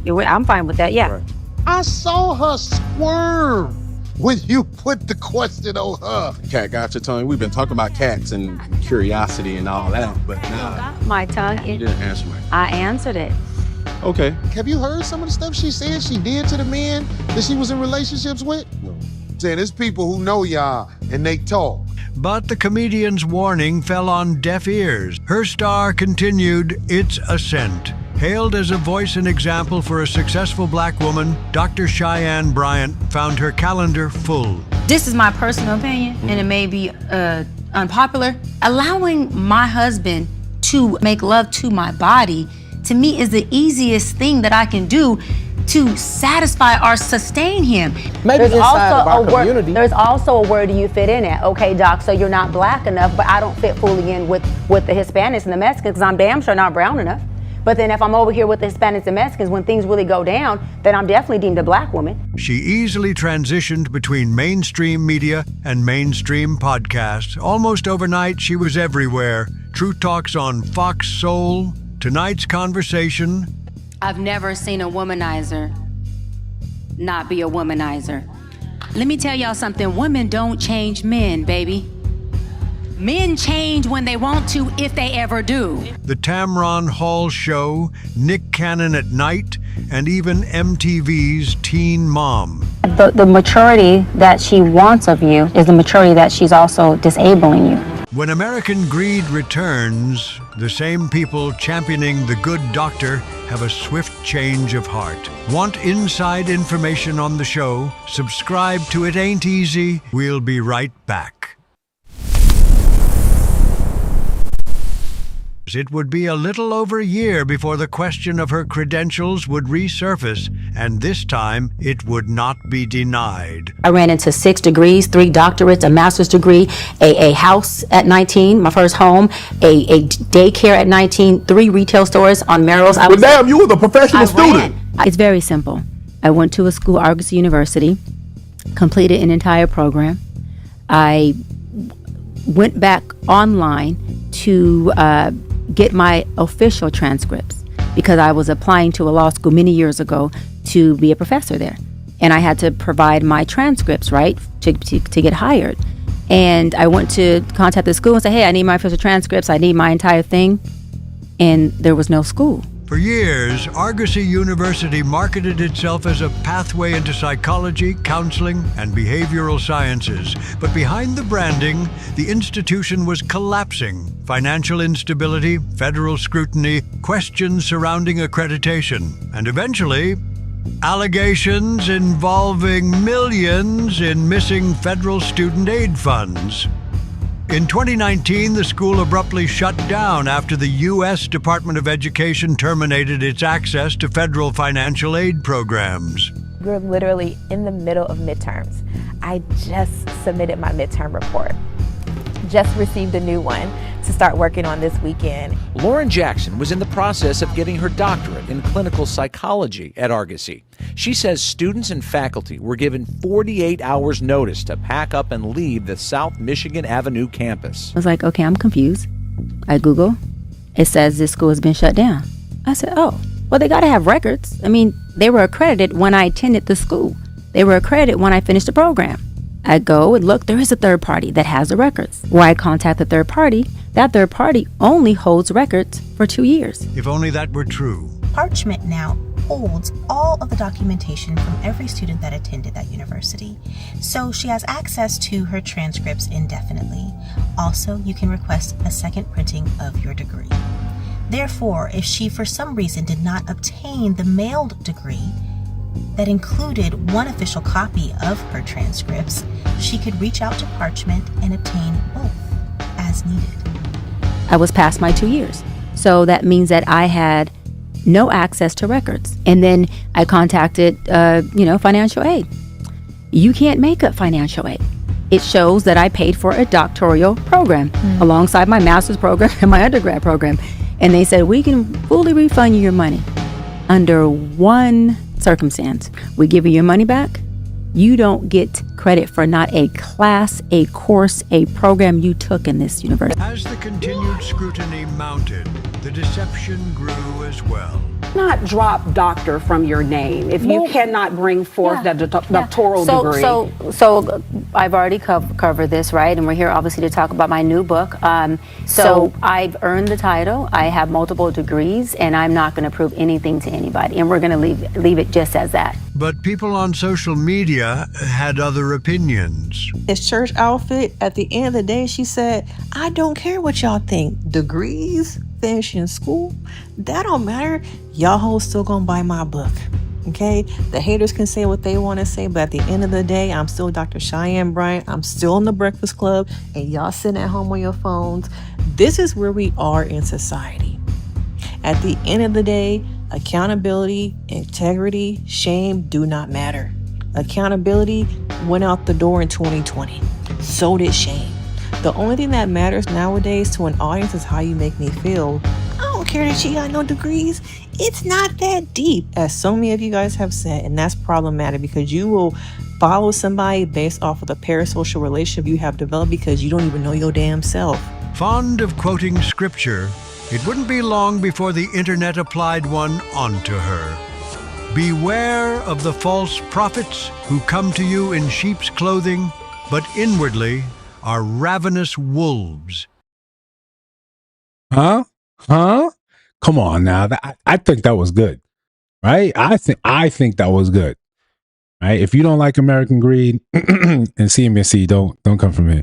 I'm fine with that, yeah. Right. I saw her squirm when you put the question on her. Cat got your tongue. We've been talking about cats and curiosity and all that, but nah. My tongue. You didn't answer my. I answered it. Okay. Have you heard some of the stuff she said she did to the men that she was in relationships with? No. Saying there's people who know y'all and they talk. But the comedian's warning fell on deaf ears. Her star continued its ascent. Hailed as a voice and example for a successful black woman, Dr. Cheyenne Bryant found her calendar full. This is my personal opinion, and it may be unpopular. Allowing my husband to make love to my body, to me, is the easiest thing that I can do to satisfy or sustain him. Maybe there's also a word you fit in at. Okay, doc, so you're not black enough, but I don't fit fully in with the Hispanics and the Mexicans, because I'm damn sure not brown enough. But then if I'm over here with the Hispanics and Mexicans, when things really go down, then I'm definitely deemed a black woman. She easily transitioned between mainstream media and mainstream podcasts. Almost overnight, she was everywhere. True Talks on Fox Soul, Tonight's Conversation. I've never seen a womanizer not be a womanizer. Let me tell y'all something. Women don't change men, baby. Men change when they want to, if they ever do. The Tamron Hall Show, Nick Cannon at Night, and even MTV's Teen Mom. The maturity that she wants of you is the maturity that she's also disabling you. When American Greed returns, the same people championing the good doctor have a swift change of heart. Want inside information on the show? Subscribe to It Ain't Easy. We'll be right back. It would be a little over a year before the question of her credentials would resurface, and this time it would not be denied. I ran into 6 degrees, 3 doctorates, a master's degree, a house at 19, my first home, a daycare at 19, 3 retail stores on Merrill's. But damn, you was a professional student. It's very simple. I went to a school, Argosy University, completed an entire program. I went back online to get my official transcripts because I was applying to a law school many years ago to be a professor there. And I had to provide my transcripts, right, to get hired. And I went to contact the school and say, hey, I need my official transcripts. I need my entire thing. And there was no school. For years, Argosy University marketed itself as a pathway into psychology, counseling, and behavioral sciences. But behind the branding, the institution was collapsing. Financial instability, federal scrutiny, questions surrounding accreditation, and eventually, allegations involving millions in missing federal student aid funds. In 2019, the school abruptly shut down after the U.S. Department of Education terminated its access to federal financial aid programs. We're literally in the middle of midterms. I just submitted my midterm report. Just received a new one to start working on this weekend. Lauren Jackson was in the process of getting her doctorate in clinical psychology at Argosy. She says students and faculty were given 48 hours notice to pack up and leave the South Michigan Avenue campus. I was like, okay, I'm confused. I Google. It says this school has been shut down. I said, oh, well, they got to have records. I mean, they were accredited when I attended the school. They were accredited when I finished the program. I go and look, there is a third party that has the records. Where I contact the third party, that third party only holds records for 2 years. If only that were true. Parchment now holds all of the documentation from every student that attended that university. So she has access to her transcripts indefinitely. Also, you can request a second printing of your degree. Therefore, if she for some reason did not obtain the mailed degree that included one official copy of her transcripts, she could reach out to Parchment and obtain both as needed. I was past my 2 years. So that means that I had no access to records. And then I contacted, financial aid. You can't make up financial aid. It shows that I paid for a doctoral program alongside my master's program and my undergrad program. And they said, we can fully refund you your money under one circumstance. We give you your money back. You don't get credit for not a class, a course, a program you took in this university. As the continued scrutiny mounted, the deception grew as well. Not drop doctor from your name if you cannot bring forth the doctoral degree. So I've already covered this, right? And we're here obviously to talk about my new book. So I've earned the title. I have multiple degrees, and I'm not going to prove anything to anybody. And we're going to leave it just as that. But people on social media had other opinions. This church outfit, at the end of the day, she said, I don't care what y'all think. Degrees, finishing school, that don't matter. Y'all hoes still gonna buy my book. Okay? The haters can say what they want to say, but at the end of the day, I'm still Dr. Cheyenne Bryant. I'm still in the Breakfast Club, and y'all sitting at home on your phones. This is where we are in society. At the end of the day, accountability, integrity, shame do not matter. Accountability went out the door in 2020. So did shame. The only thing that matters nowadays to an audience is how you make me feel. I don't care that she got no degrees. It's not that deep, as so many of you guys have said, and that's problematic because you will follow somebody based off of the parasocial relationship you have developed because you don't even know your damn self. Fond of quoting scripture, it wouldn't be long before the internet applied one onto her. Beware of the false prophets who come to you in sheep's clothing, but inwardly are ravenous wolves. Huh? Come on now. I think that was good, right? I think that was good, right? If you don't like American Greed and CMSC, don't come for me,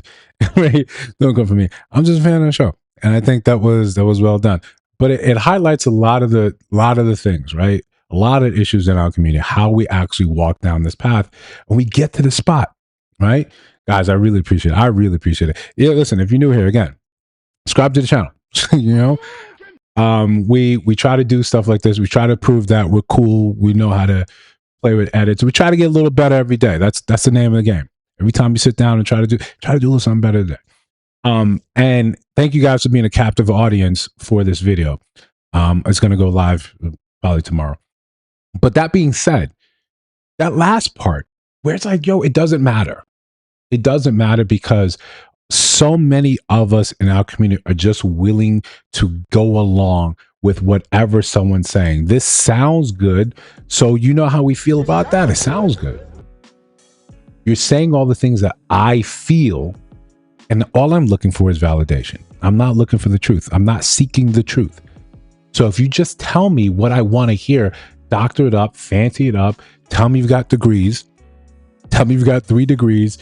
right? Don't come for me. I'm just a fan of the show, and I think that was well done. But it highlights a lot of the things, right? A lot of issues in our community, how we actually walk down this path and we get to the spot, right? Guys, I really appreciate it. Yeah, listen, if you're new here, again, subscribe to the channel. We try to do stuff like this. We try to prove that we're cool. We know how to play with edits. We try to get a little better every day. That's the name of the game. Every time you sit down and try to do a little something better today. And thank you guys for being a captive audience for this video. It's going to go live probably tomorrow. But that being said, that last part where it's like, yo, it doesn't matter. It doesn't matter because so many of us in our community are just willing to go along with whatever someone's saying. This sounds good. So you know how we feel about that. It sounds good. You're saying all the things that I feel And all I'm looking for is validation. I'm not looking for the truth. I'm not seeking the truth. So if you just tell me what I want to hear, doctor it up, fancy it up, tell me you've got degrees, tell me you've got 3 degrees,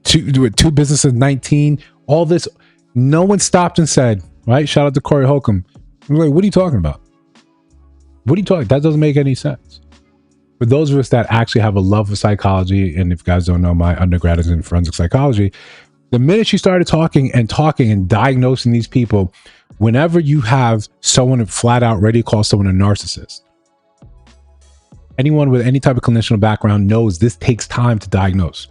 two businesses, 19, all this. No one stopped and said, right? Shout out to Corey Holcomb. I'm like, what are you talking about? What are you talking? That doesn't make any sense. For those of us that actually have a love for psychology, and if you guys don't know, my undergrad is in forensic psychology. The minute she started talking and diagnosing these people, whenever you have someone flat out ready to call someone a narcissist, anyone with any type of clinicianal background knows this takes time to diagnose.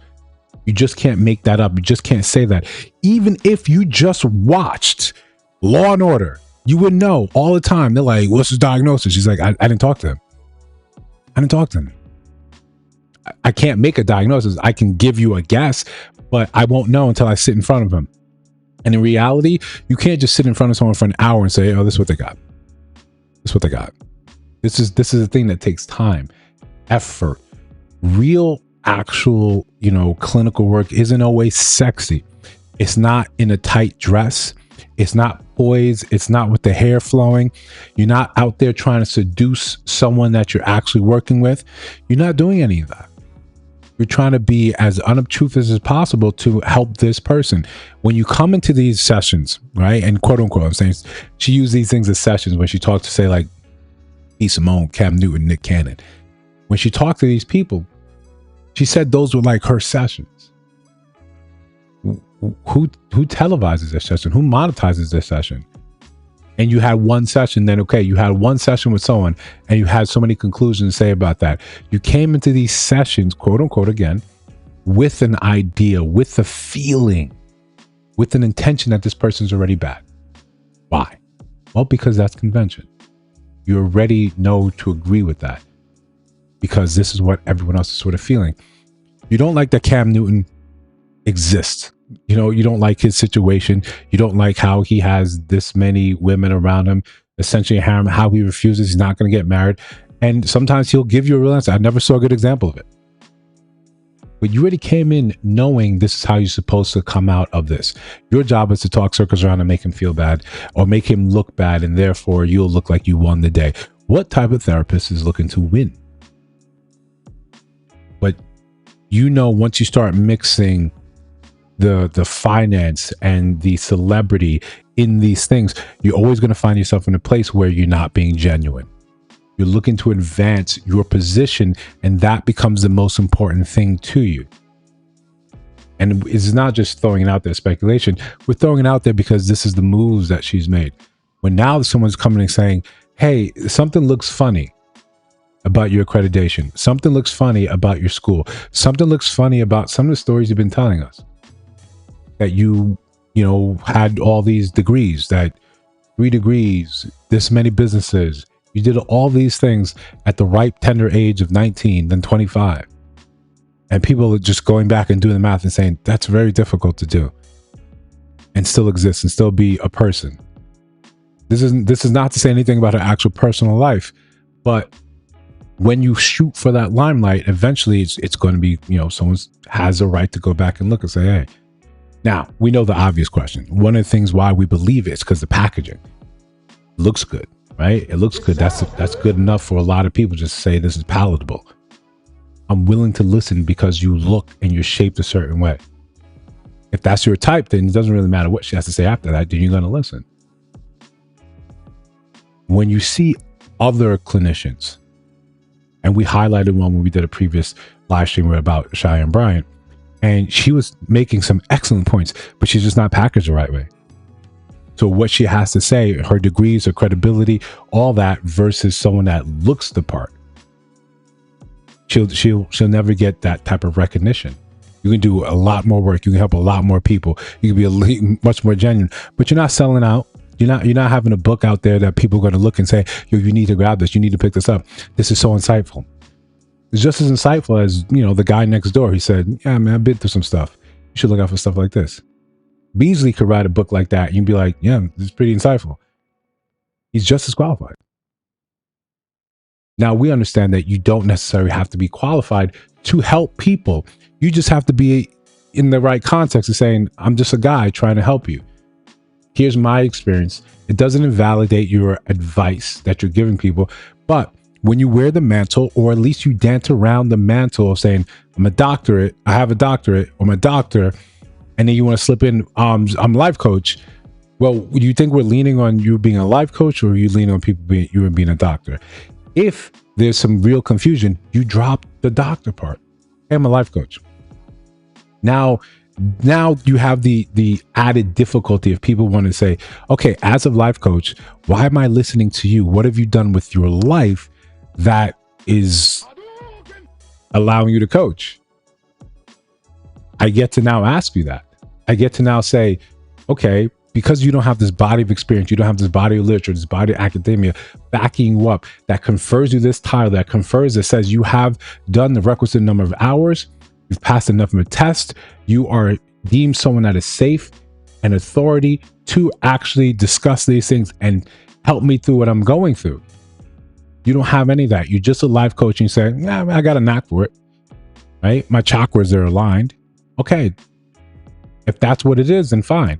You just can't make that up. You just can't say that. Even if you just watched Law and Order, you would know all the time. They're like, what's his diagnosis? She's like, I didn't talk to him. I didn't talk to him. I can't make a diagnosis. I can give you a guess, but I won't know until I sit in front of him. And in reality, you can't just sit in front of someone for an hour and say, oh, this is what they got. This is what they got. This is a thing that takes time, effort. Real, actual, clinical work isn't always sexy. It's not in a tight dress. It's not poised. It's not with the hair flowing. You're not out there trying to seduce someone that you're actually working with. You're not doing any of that. You're trying to be as unobtrusive as possible to help this person. When you come into these sessions, right, and quote unquote, I'm saying she used these things as sessions when she talked to, say, like E. Simone, Cam Newton, Nick Cannon. When she talked to these people, she said those were like her sessions. Who televises their session? Who monetizes their session? And you had one session, then okay, you had one session with someone and you had so many conclusions to say about that. You came into these sessions, quote unquote, again, with an idea, with a feeling, with an intention that this person's already bad. Why? Well, because that's convention. You already know to agree with that because this is what everyone else is sort of feeling. You don't like that Cam Newton exists. You don't like his situation. You don't like how he has this many women around him, essentially how he refuses. He's not going to get married. And sometimes he'll give you a real answer. I never saw a good example of it. But you already came in knowing this is how you're supposed to come out of this. Your job is to talk circles around and make him feel bad or make him look bad. And therefore you'll look like you won the day. What type of therapist is looking to win? But once you start mixing the finance and the celebrity in these things, you're always going to find yourself in a place where you're not being genuine. You're looking to advance your position, and that becomes the most important thing to you. And it's not just throwing it out there, speculation. We're throwing it out there because this is the moves that she's made. When now someone's coming and saying, hey, something looks funny about your accreditation. Something looks funny about your school. Something looks funny about some of the stories you've been telling us. That you had all these degrees, that 3 degrees, this many businesses. You did all these things at the ripe, tender age of 19, then 25. And people are just going back and doing the math and saying, that's very difficult to do. And still exist and still be a person. This is not to say anything about her actual personal life, but when you shoot for that limelight, eventually it's going to be, someone has a right to go back and look and say, hey. Now, we know the obvious question. One of the things why we believe it is because the packaging looks good, right? It looks good. That's good enough for a lot of people just to say this is palatable. I'm willing to listen because you look and you're shaped a certain way. If that's your type, then it doesn't really matter what she has to say after that. Then you're going to listen. When you see other clinicians, and we highlighted one when we did a previous live stream about Cheyenne Bryant, and she was making some excellent points, but she's just not packaged the right way. So what she has to say, her degrees, her credibility, all that versus someone that looks the part, she'll never get that type of recognition. You can do a lot more work. You can help a lot more people. You can be much more genuine, but you're not selling out. You're not having a book out there that people are going to look and say, yo, you need to grab this. You need to pick this up. This is so insightful. It's just as insightful as, the guy next door. He said, yeah, man, I've been through some stuff. You should look out for stuff like this. Beasley could write a book like that. And you'd be like, yeah, this is pretty insightful. He's just as qualified. Now, we understand that you don't necessarily have to be qualified to help people. You just have to be in the right context is saying, I'm just a guy trying to help you. Here's my experience. It doesn't invalidate your advice that you're giving people. But when you wear the mantle, or at least you dance around the mantle of saying, I'm a doctorate, I have a doctorate, or I'm a doctor, and then you want to slip in, I'm a life coach. Well, do you think we're leaning on you being a life coach, or are you leaning on people being a doctor? If there's some real confusion, you drop the doctor part. Hey, I'm a life coach. Now you have the added difficulty of people want to say, okay, as a life coach, why am I listening to you? What have you done with your life that is allowing you to coach? I get to now ask you that. I get to now say, okay, because you don't have this body of experience, you don't have this body of literature, this body of academia backing you up, that confers you this title, that says you have done the requisite number of hours, you've passed enough of a test, you are deemed someone that is safe and authority to actually discuss these things and help me through what I'm going through. You don't have any of that. You're just a life coach and you say, yeah, I got a knack for it, right? My chakras are aligned. Okay, if that's what it is, then fine.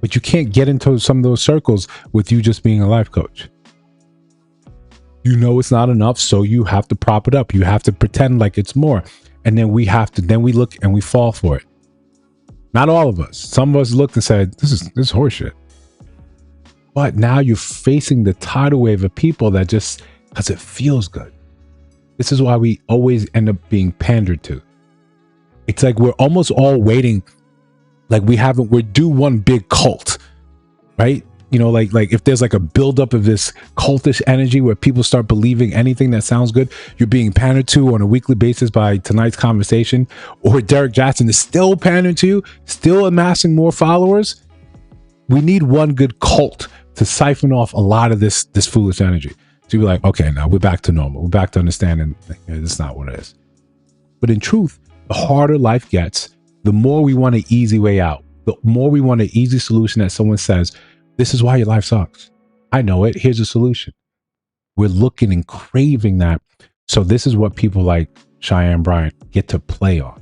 But you can't get into some of those circles with you just being a life coach. You know it's not enough, so you have to prop it up. You have to pretend like it's more. And then we look and we fall for it. Not all of us. Some of us looked and said, this is horseshit. But now you're facing the tidal wave of people that just, because it feels good. This is why we always end up being pandered to. It's like we're almost all waiting. Like we're due one big cult, right? You know, like if there's like a buildup of this cultish energy where people start believing anything that sounds good, you're being pandered to on a weekly basis by tonight's conversation, or Derek Jackson is still pandering to you, still amassing more followers. We need one good cult to siphon off a lot of this foolish energy. So you're like, okay, now we're back to normal. We're back to understanding this is not what it is. But in truth, the harder life gets, the more we want an easy way out, the more we want an easy solution that someone says, this is why your life sucks. I know it. Here's a solution. We're looking and craving that. So this is what people like Cheyenne Bryant get to play on.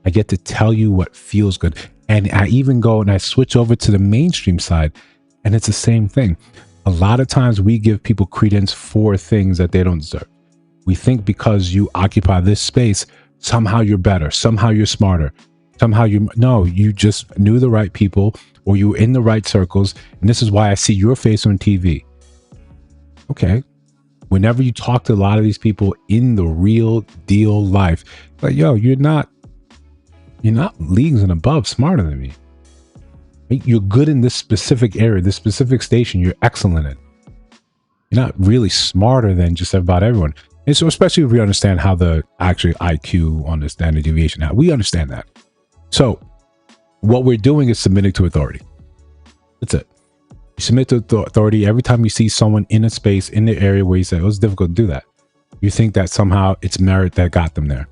I get to tell you what feels good. And I even go and I switch over to the mainstream side, and it's the same thing. A lot of times we give people credence for things that they don't deserve. We think because you occupy this space, somehow you're better, somehow you're smarter, somehow you just knew the right people, or you were in the right circles, and this is why I see your face on TV. Okay. Whenever you talk to a lot of these people in the real deal life, like, yo, you're not leagues and above smarter than me. You're good in this specific area, this specific station, you're excellent in. You're not really smarter than just about everyone. And so especially if we understand how the actual IQ on the standard deviation, how we understand that. So what we're doing is submitting to authority. That's it. You submit to authority every time you see someone in a space, in the area where you say, oh, it's difficult to do that. You think that somehow it's merit that got them there.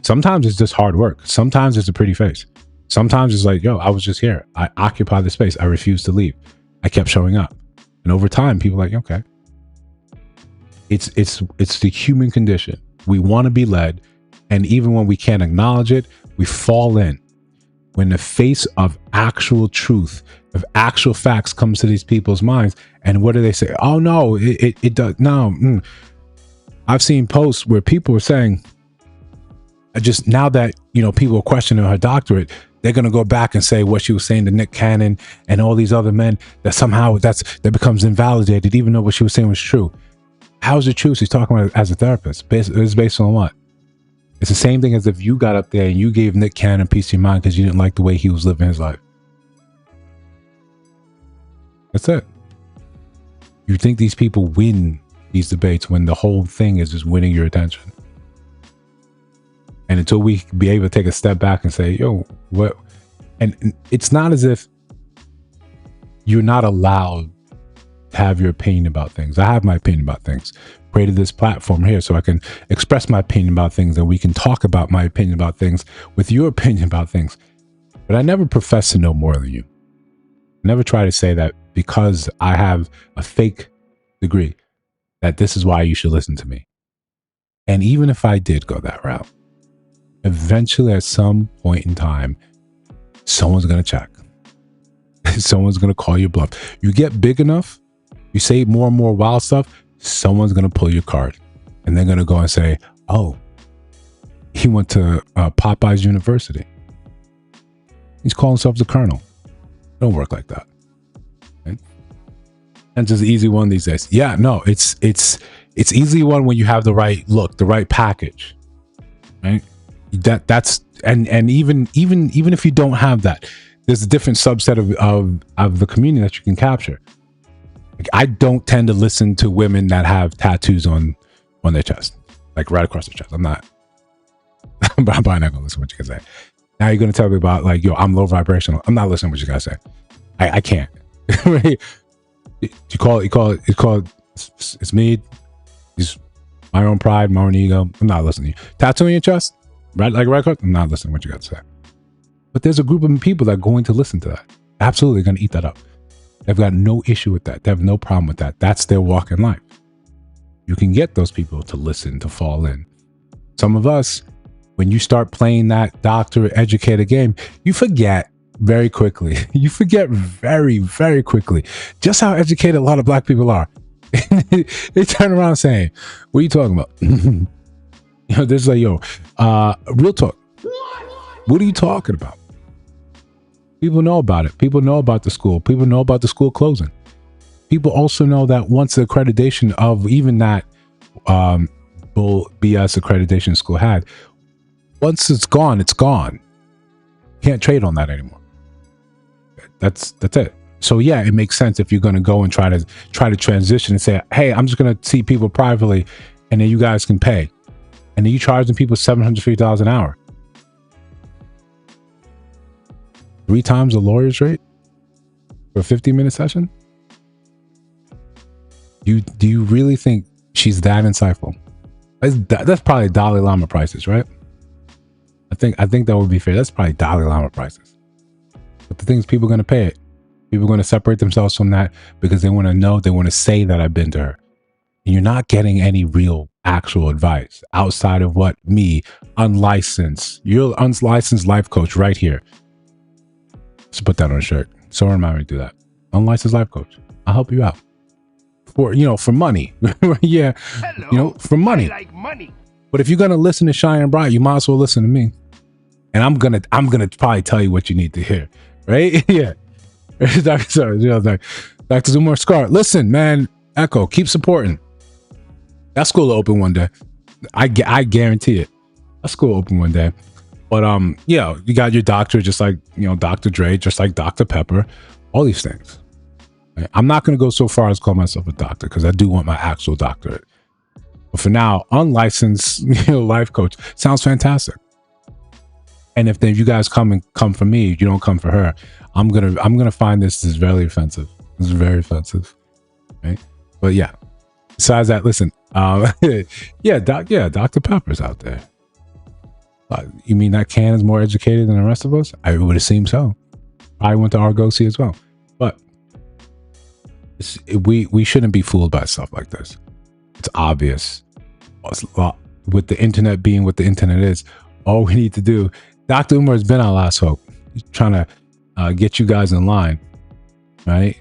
Sometimes it's just hard work. Sometimes it's a pretty face. Sometimes it's like, yo, I was just here. I occupy the space. I refused to leave. I kept showing up. And over time, people are like, okay. It's the human condition. We want to be led. And even when we can't acknowledge it, we fall in. When the face of actual truth, of actual facts comes to these people's minds, and what do they say? Oh no, it does. No. I've seen posts where people are saying, just now that, people are questioning her doctorate, they're going to go back and say what she was saying to Nick Cannon and all these other men, that somehow that becomes invalidated, even though what she was saying was true. How's it true? She's talking about it as a therapist. It's based on what? It's the same thing as if you got up there and you gave Nick Cannon a piece of your mind because you didn't like the way he was living his life. That's it. You think these people win these debates when the whole thing is just winning your attention. And until we be able to take a step back and say, yo, what? And it's not as if you're not allowed to have your opinion about things. I have my opinion about things. Created this platform here so I can express my opinion about things, and we can talk about my opinion about things with your opinion about things. But I never profess to know more than you. I never try to say that because I have a fake degree, that this is why you should listen to me. And even if I did go that route, Eventually, at some point in time, someone's going to check. Someone's going to call your bluff. You get big enough, you say more and more wild stuff, someone's going to pull your card. And they're going to go and say, oh, he went to Popeye's University. He's calling himself the Colonel. Don't work like that. Okay? And just easy one these days. Yeah, no, it's easy one when you have the right look, the right package. Right? That's even if you don't have that, there's a different subset of the community that you can capture. Like, I don't tend to listen to women that have tattoos on their chest, like right across their chest. I'm probably not gonna listen to what you can say. Now you're gonna tell me about like, yo, I'm low vibrational. I'm not listening to what you guys say. I can't. Right? You call it. It's me. It's my own pride, my own ego. I'm not listening to you. Tattoo on your chest, right? Like right across. I'm not listening to what you got to say. But there's a group of people that are going to listen to that. Absolutely going to eat that up. They've got no issue with that. They have no problem with that. That's their walk in life. You can get those people to listen, to fall in. Some of us, when you start playing that doctor educator game, you forget very quickly. You forget very, very quickly just how educated a lot of black people are. They turn around saying, what are you talking about? You know, this is like, yo, real talk. What are you talking about? People know about it. People know about the school. People know about the school closing. People also know that once the accreditation of even that bull BS accreditation school had, once it's gone, it's gone. Can't trade on that anymore. That's it. So yeah, it makes sense if you're going to go and try to transition and say, hey, I'm just going to see people privately, and then you guys can pay, and then you charging people $750 an hour. 3 times the lawyer's rate for a 15-minute session? Do you really think she's that insightful? That's probably Dalai Lama prices, right? I think that would be fair. That's probably Dalai Lama prices. But the thing is, people are going to pay it. People are going to separate themselves from that because they want to know, they want to say that I've been to her. And you're not getting any real actual advice outside of what me, unlicensed, you're unlicensed life coach right here. Let's put that on a shirt. So remind me to do that. Unlicensed life coach. I'll help you out. For money. Yeah. Hello, for money. I like money. But if you're going to listen to Cheyenne Bryant, you might as well listen to me. And I'm going to probably tell you what you need to hear. Right? Yeah. Dr. Zumar Scar. Listen, man, Echo, keep supporting. That school will open one day. I guarantee it. That school will open one day. But yeah, you got your doctor, just like, Dr. Dre, just like Dr. Pepper, all these things. Right? I'm not going to go so far as call myself a doctor because I do want my actual doctorate. But for now, unlicensed life coach sounds fantastic. And if you guys come for me, you don't come for her, I'm gonna find this is very offensive. This is very offensive, right? But yeah. Besides that, listen, Dr. Pepper's out there. You mean that can is more educated than the rest of us? I would assume so. I went to Argosy as well. But we shouldn't be fooled by stuff like this. It's obvious. With the internet being what the internet is, all we need to do, Dr. Umar has been our last hope. He's trying to get you guys in line, right?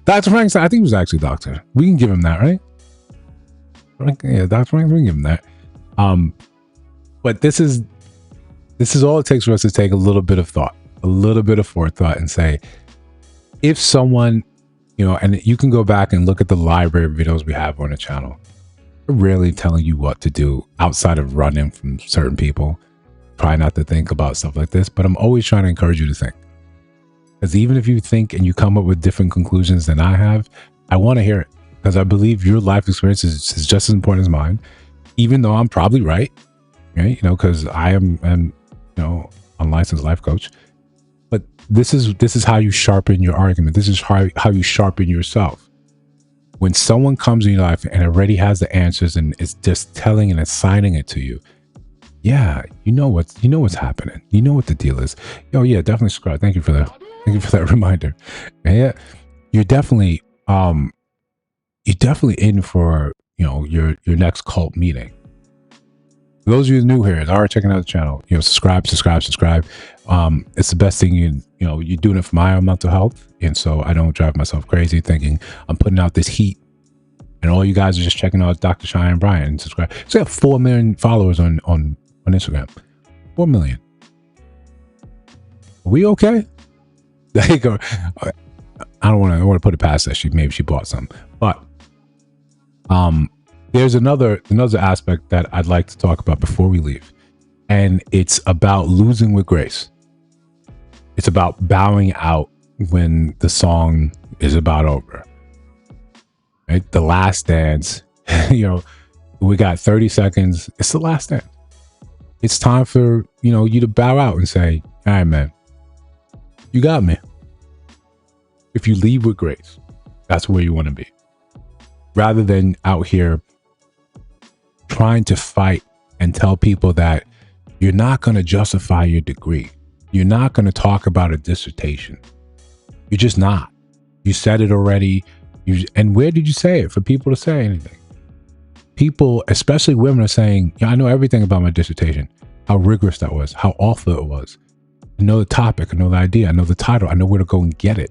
Dr. Frank, I think he was actually a doctor. We can give him that, right? Yeah, Dr. Frank, we can give him that. But this is all it takes for us to take a little bit of thought, a little bit of forethought, and say, if someone, and you can go back and look at the library of videos we have on the channel. We're rarely telling you what to do outside of running from certain people. Try not to think about stuff like this, but I'm always trying to encourage you to think. Because even if you think and you come up with different conclusions than I have, I want to hear it. Because I believe your life experience is just as important as mine, even though I'm probably right, because I am unlicensed life coach. But this is how you sharpen your argument. This is how you sharpen yourself. When someone comes in your life and already has the answers and is just telling and assigning it to you, yeah, you know what's happening. You know what the deal is. Oh yeah, definitely subscribe. Thank you for that reminder. Yeah, you're definitely in for your next cult meeting. For those of you new here, already checking out the channel, subscribe. It's the best thing you're doing it for my own mental health. And so I don't drive myself crazy thinking I'm putting out this heat and all you guys are just checking out Dr. Cheyenne Bryant and subscribe. So I have 4 million followers on Instagram. 4 million. Are we okay? There you go. I don't want to put it past that. Maybe she bought some, but there's another aspect that I'd like to talk about before we leave, and it's about losing with grace. It's about bowing out when the song is about over. Right? The last dance. We got 30 seconds. It's the last dance. It's time for you to bow out and say, "All right, man, you got me." If you leave with grace, that's where you want to be. Rather than out here trying to fight and tell people that you're not going to justify your degree. You're not going to talk about a dissertation. You're just not. You said it already. And where did you say it for people to say anything? People, especially women, are saying, I know everything about my dissertation, how rigorous that was, how awful it was. I know the topic, I know the idea, I know the title, I know where to go and get it.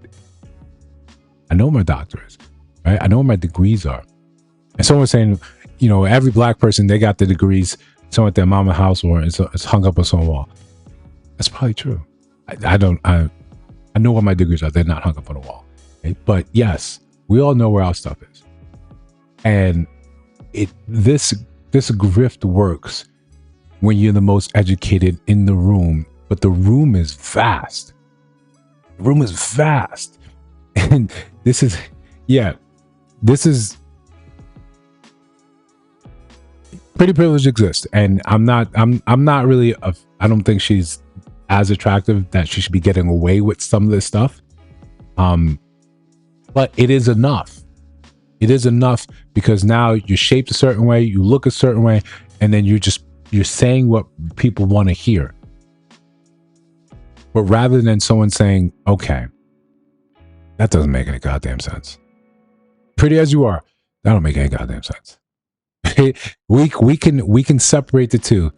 I know my doctorates, right? I know what my degrees are. And someone's saying, every black person, they got the degrees, somewhere at their mama house or it's hung up on some wall. That's probably true. I know what my degrees are. They're not hung up on a wall. Okay? But yes, we all know where our stuff is. And this grift works when you're the most educated in the room, but the room is vast. The room is vast. And this is pretty privilege exists. And I'm not really, I don't think she's as attractive that she should be getting away with some of this stuff. But it is enough. It is enough because now you're shaped a certain way, you look a certain way, and then you're saying what people want to hear. But rather than someone saying, okay, that doesn't make any goddamn sense. Pretty as you are, that don't make any goddamn sense. we can separate the two.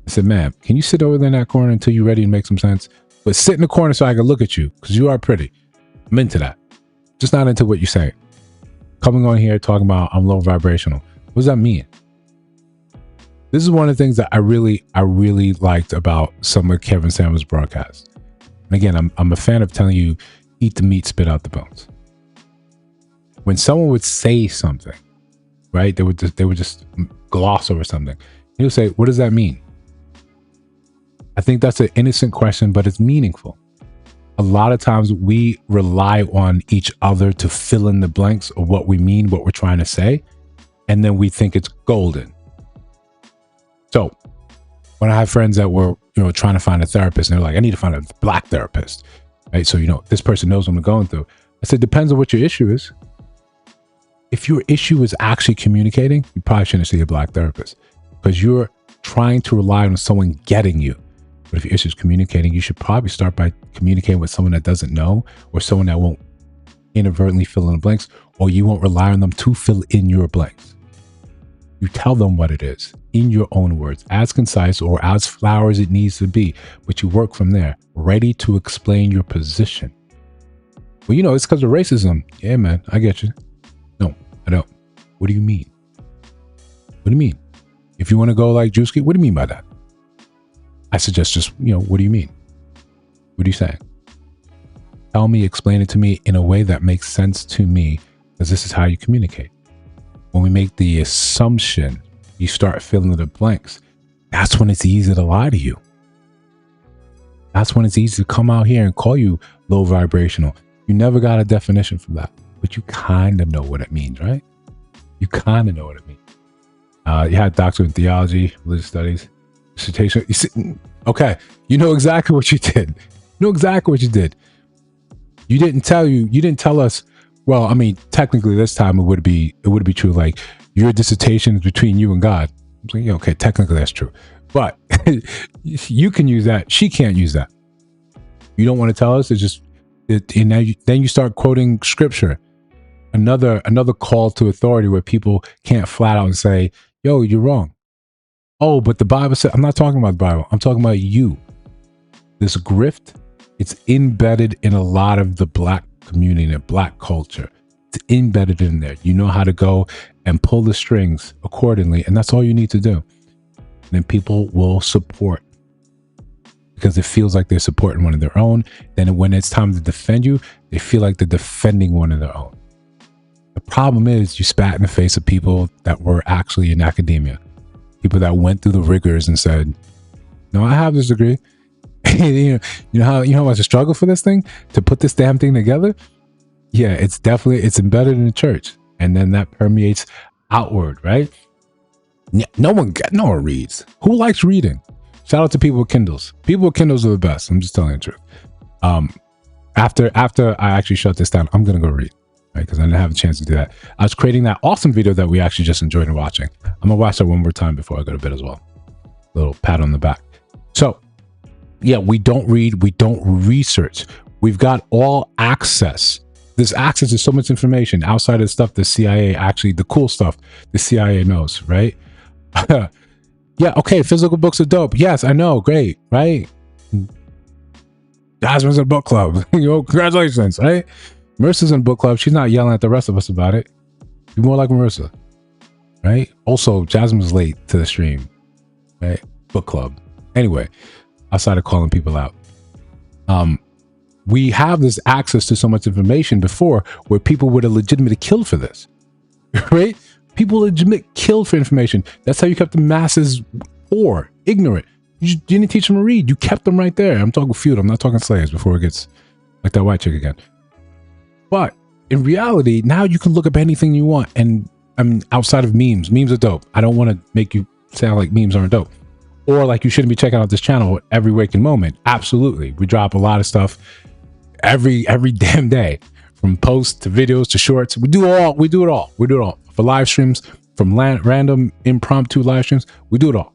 I said, ma'am, can you sit over there in that corner until you're ready to make some sense? But sit in the corner so I can look at you because you are pretty. I'm into that. Just not into what you're saying. Coming on here talking about I'm low vibrational. What does that mean? This is one of the things that I really liked about some of Kevin Samuels' broadcasts. And again, I'm a fan of telling you, eat the meat, spit out the bones. When someone would say something, right, they would just gloss over something. He'll say, what does that mean? I think that's an innocent question, but it's meaningful. A lot of times we rely on each other to fill in the blanks of what we mean, what we're trying to say, and then we think it's golden. So when I have friends that were, trying to find a therapist, and they're like, I need to find a black therapist, right? So, this person knows what I'm going through. I said, depends on what your issue is. If your issue is actually communicating, you probably shouldn't see a black therapist because you're trying to rely on someone getting you. But if your issue is communicating, you should probably start by communicating with someone that doesn't know or someone that won't inadvertently fill in the blanks, or you won't rely on them to fill in your blanks. You tell them what it is in your own words, as concise or as flower as it needs to be, but you work from there, ready to explain your position. Well, it's because of racism. Yeah, man, I get you. No, I don't. What do you mean? What do you mean? If you want to go like Drewski, what do you mean by that? I suggest just, what do you mean? What are you saying? Tell me, explain it to me in a way that makes sense to me, because this is how you communicate. When we make the assumption, you start filling in the blanks. That's when it's easy to lie to you. That's when it's easy to come out here and call you low vibrational. You never got a definition for that, but you kind of know what it means, right? You kind of know what it means. You had a doctorate in theology, religious studies, dissertation. You see, okay, you know exactly what you did. You know exactly what you did. You didn't tell us. Well, I mean, technically this time it would be true. Like your dissertation is between you and God. I'm saying, okay, technically that's true, but you can use that. She can't use that. You don't want to tell us. Then you start quoting scripture. Another call to authority where people can't flat out and say, yo, you're wrong. Oh, but the Bible said, I'm not talking about the Bible. I'm talking about you. This grift, it's embedded in a lot of the black community and black culture. It's embedded in there. You know how to go and pull the strings accordingly. And that's all you need to do. And then people will support because it feels like they're supporting one of their own. Then when it's time to defend you, they feel like they're defending one of their own. The problem is you spat in the face of people that were actually in academia. People that went through the rigors and said, no, I have this degree. you know how much I struggle for this thing to put this damn thing together. Yeah, it's embedded in the church, and then that permeates outward, right? No one reads. Who likes reading? Shout out to people with Kindles. People with Kindles are the best. I'm just telling you the truth. After I actually shut this down, I'm gonna go read, right? Because I didn't have a chance to do that. I was creating that awesome video that we actually just enjoyed watching. I'm gonna watch that one more time before I go to bed as well. Little pat on the back. So yeah, we don't read, we don't research. We've got all access. There's access to so much information outside of the stuff the CIA actually, the cool stuff the CIA knows, right? Yeah, okay, physical books are dope. Yes, I know, great, right? Jasmine's in a book club. Congratulations, right? Marissa's in a book club. She's not yelling at the rest of us about it. Be more like Marissa, right? Also, Jasmine's late to the stream, right? Book club. Anyway, outside of calling people out, we have this access to so much information before where people would have legitimately killed for this, right? People legitimately killed for information. That's how you kept the masses poor, ignorant. You didn't teach them to read. You kept them right there. I'm talking feudal. I'm not talking slaves before it gets like that white chick again. But in reality, now you can look up anything you want. And I mean, outside of memes are dope. I don't want to make you sound like memes aren't dope. Or like you shouldn't be checking out this channel every waking moment. Absolutely. We drop a lot of stuff every damn day, from posts to videos to shorts. We do it all. For live streams, from random impromptu live streams, we do it all.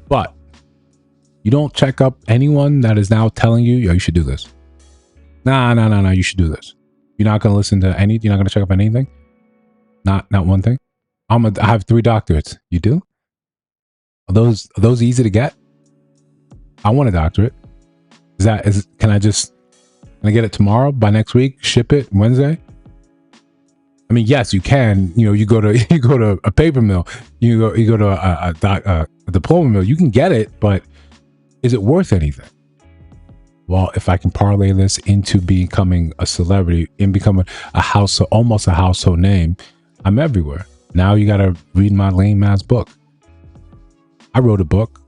But you don't check up anyone that is now telling you, yo, you should do this. Nah, you should do this. You're not going to listen to you're not going to check up anything? Not one thing? I have 3 doctorates. You do? Are those easy to get? I want a doctorate. Can I get it tomorrow, by next week, ship it Wednesday? I mean, yes, you can. You go to a paper mill, you go to a diploma mill, you can get it, but is it worth anything? Well, if I can parlay this into becoming a celebrity and becoming almost a household name, I'm everywhere. Now you got to read my lame ass book. I wrote a book.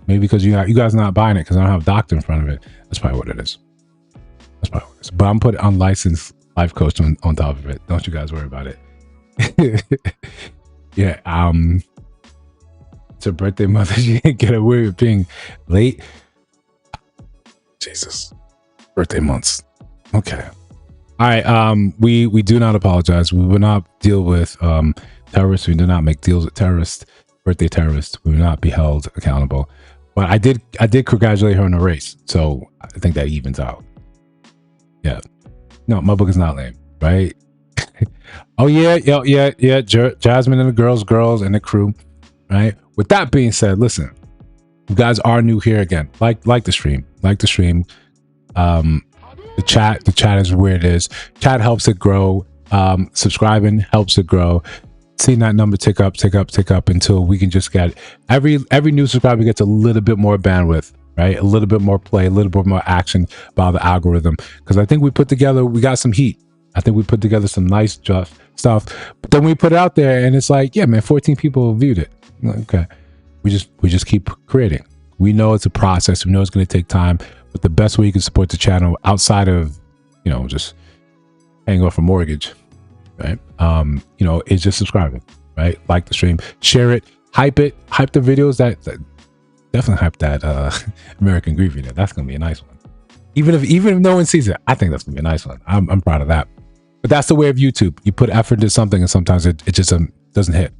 Maybe because you guys are not buying it because I don't have a doctor in front of it. That's probably what it is. But I'm putting unlicensed life coach on top of it. Don't you guys worry about it. Yeah. It's her birthday month. She didn't get away with being late. Jesus. Birthday months. Okay. All right. We do not apologize. We will not deal with terrorists. We do not make deals with terrorists, birthday terrorists. We will not be held accountable. But I did congratulate her in a race. So I think that evens out. Yeah. No, my book is not lame, right? Oh yeah. Jasmine and the girls and the crew, right? With that being said, listen, you guys are new here again. Like the stream. The chat is where it is. Chat helps it grow. Subscribing helps it grow. Seeing that number tick up until we can just get every new subscriber gets a little bit more bandwidth, right? A little bit more play, a little bit more action by the algorithm. Because I think we got some heat. I think we put together some nice stuff. But then we put it out there and it's like, yeah, man, 14 people viewed it. Okay. We just keep creating. We know it's a process. We know it's going to take time. But the best way you can support the channel outside of, just paying off a mortgage, right? Is just subscribing, right? Like the stream, share it, hype the videos that definitely hype that American Grief video. That's gonna be a nice one. Even if no one sees it, I think that's gonna be a nice one. I'm proud of that. But that's the way of YouTube. You put effort into something and sometimes it just doesn't hit.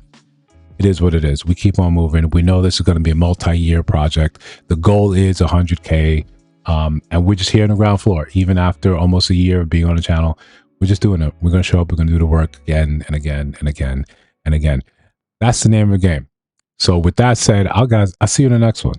It is what it is. We keep on moving. We know this is going to be a multi-year project. The goal is 100K. And we're just here on the ground floor. Even after almost a year of being on the channel, we're just doing it. We're going to show up. We're going to do the work again and again and again and again. That's the name of the game. So with that said, I'll see you in the next one.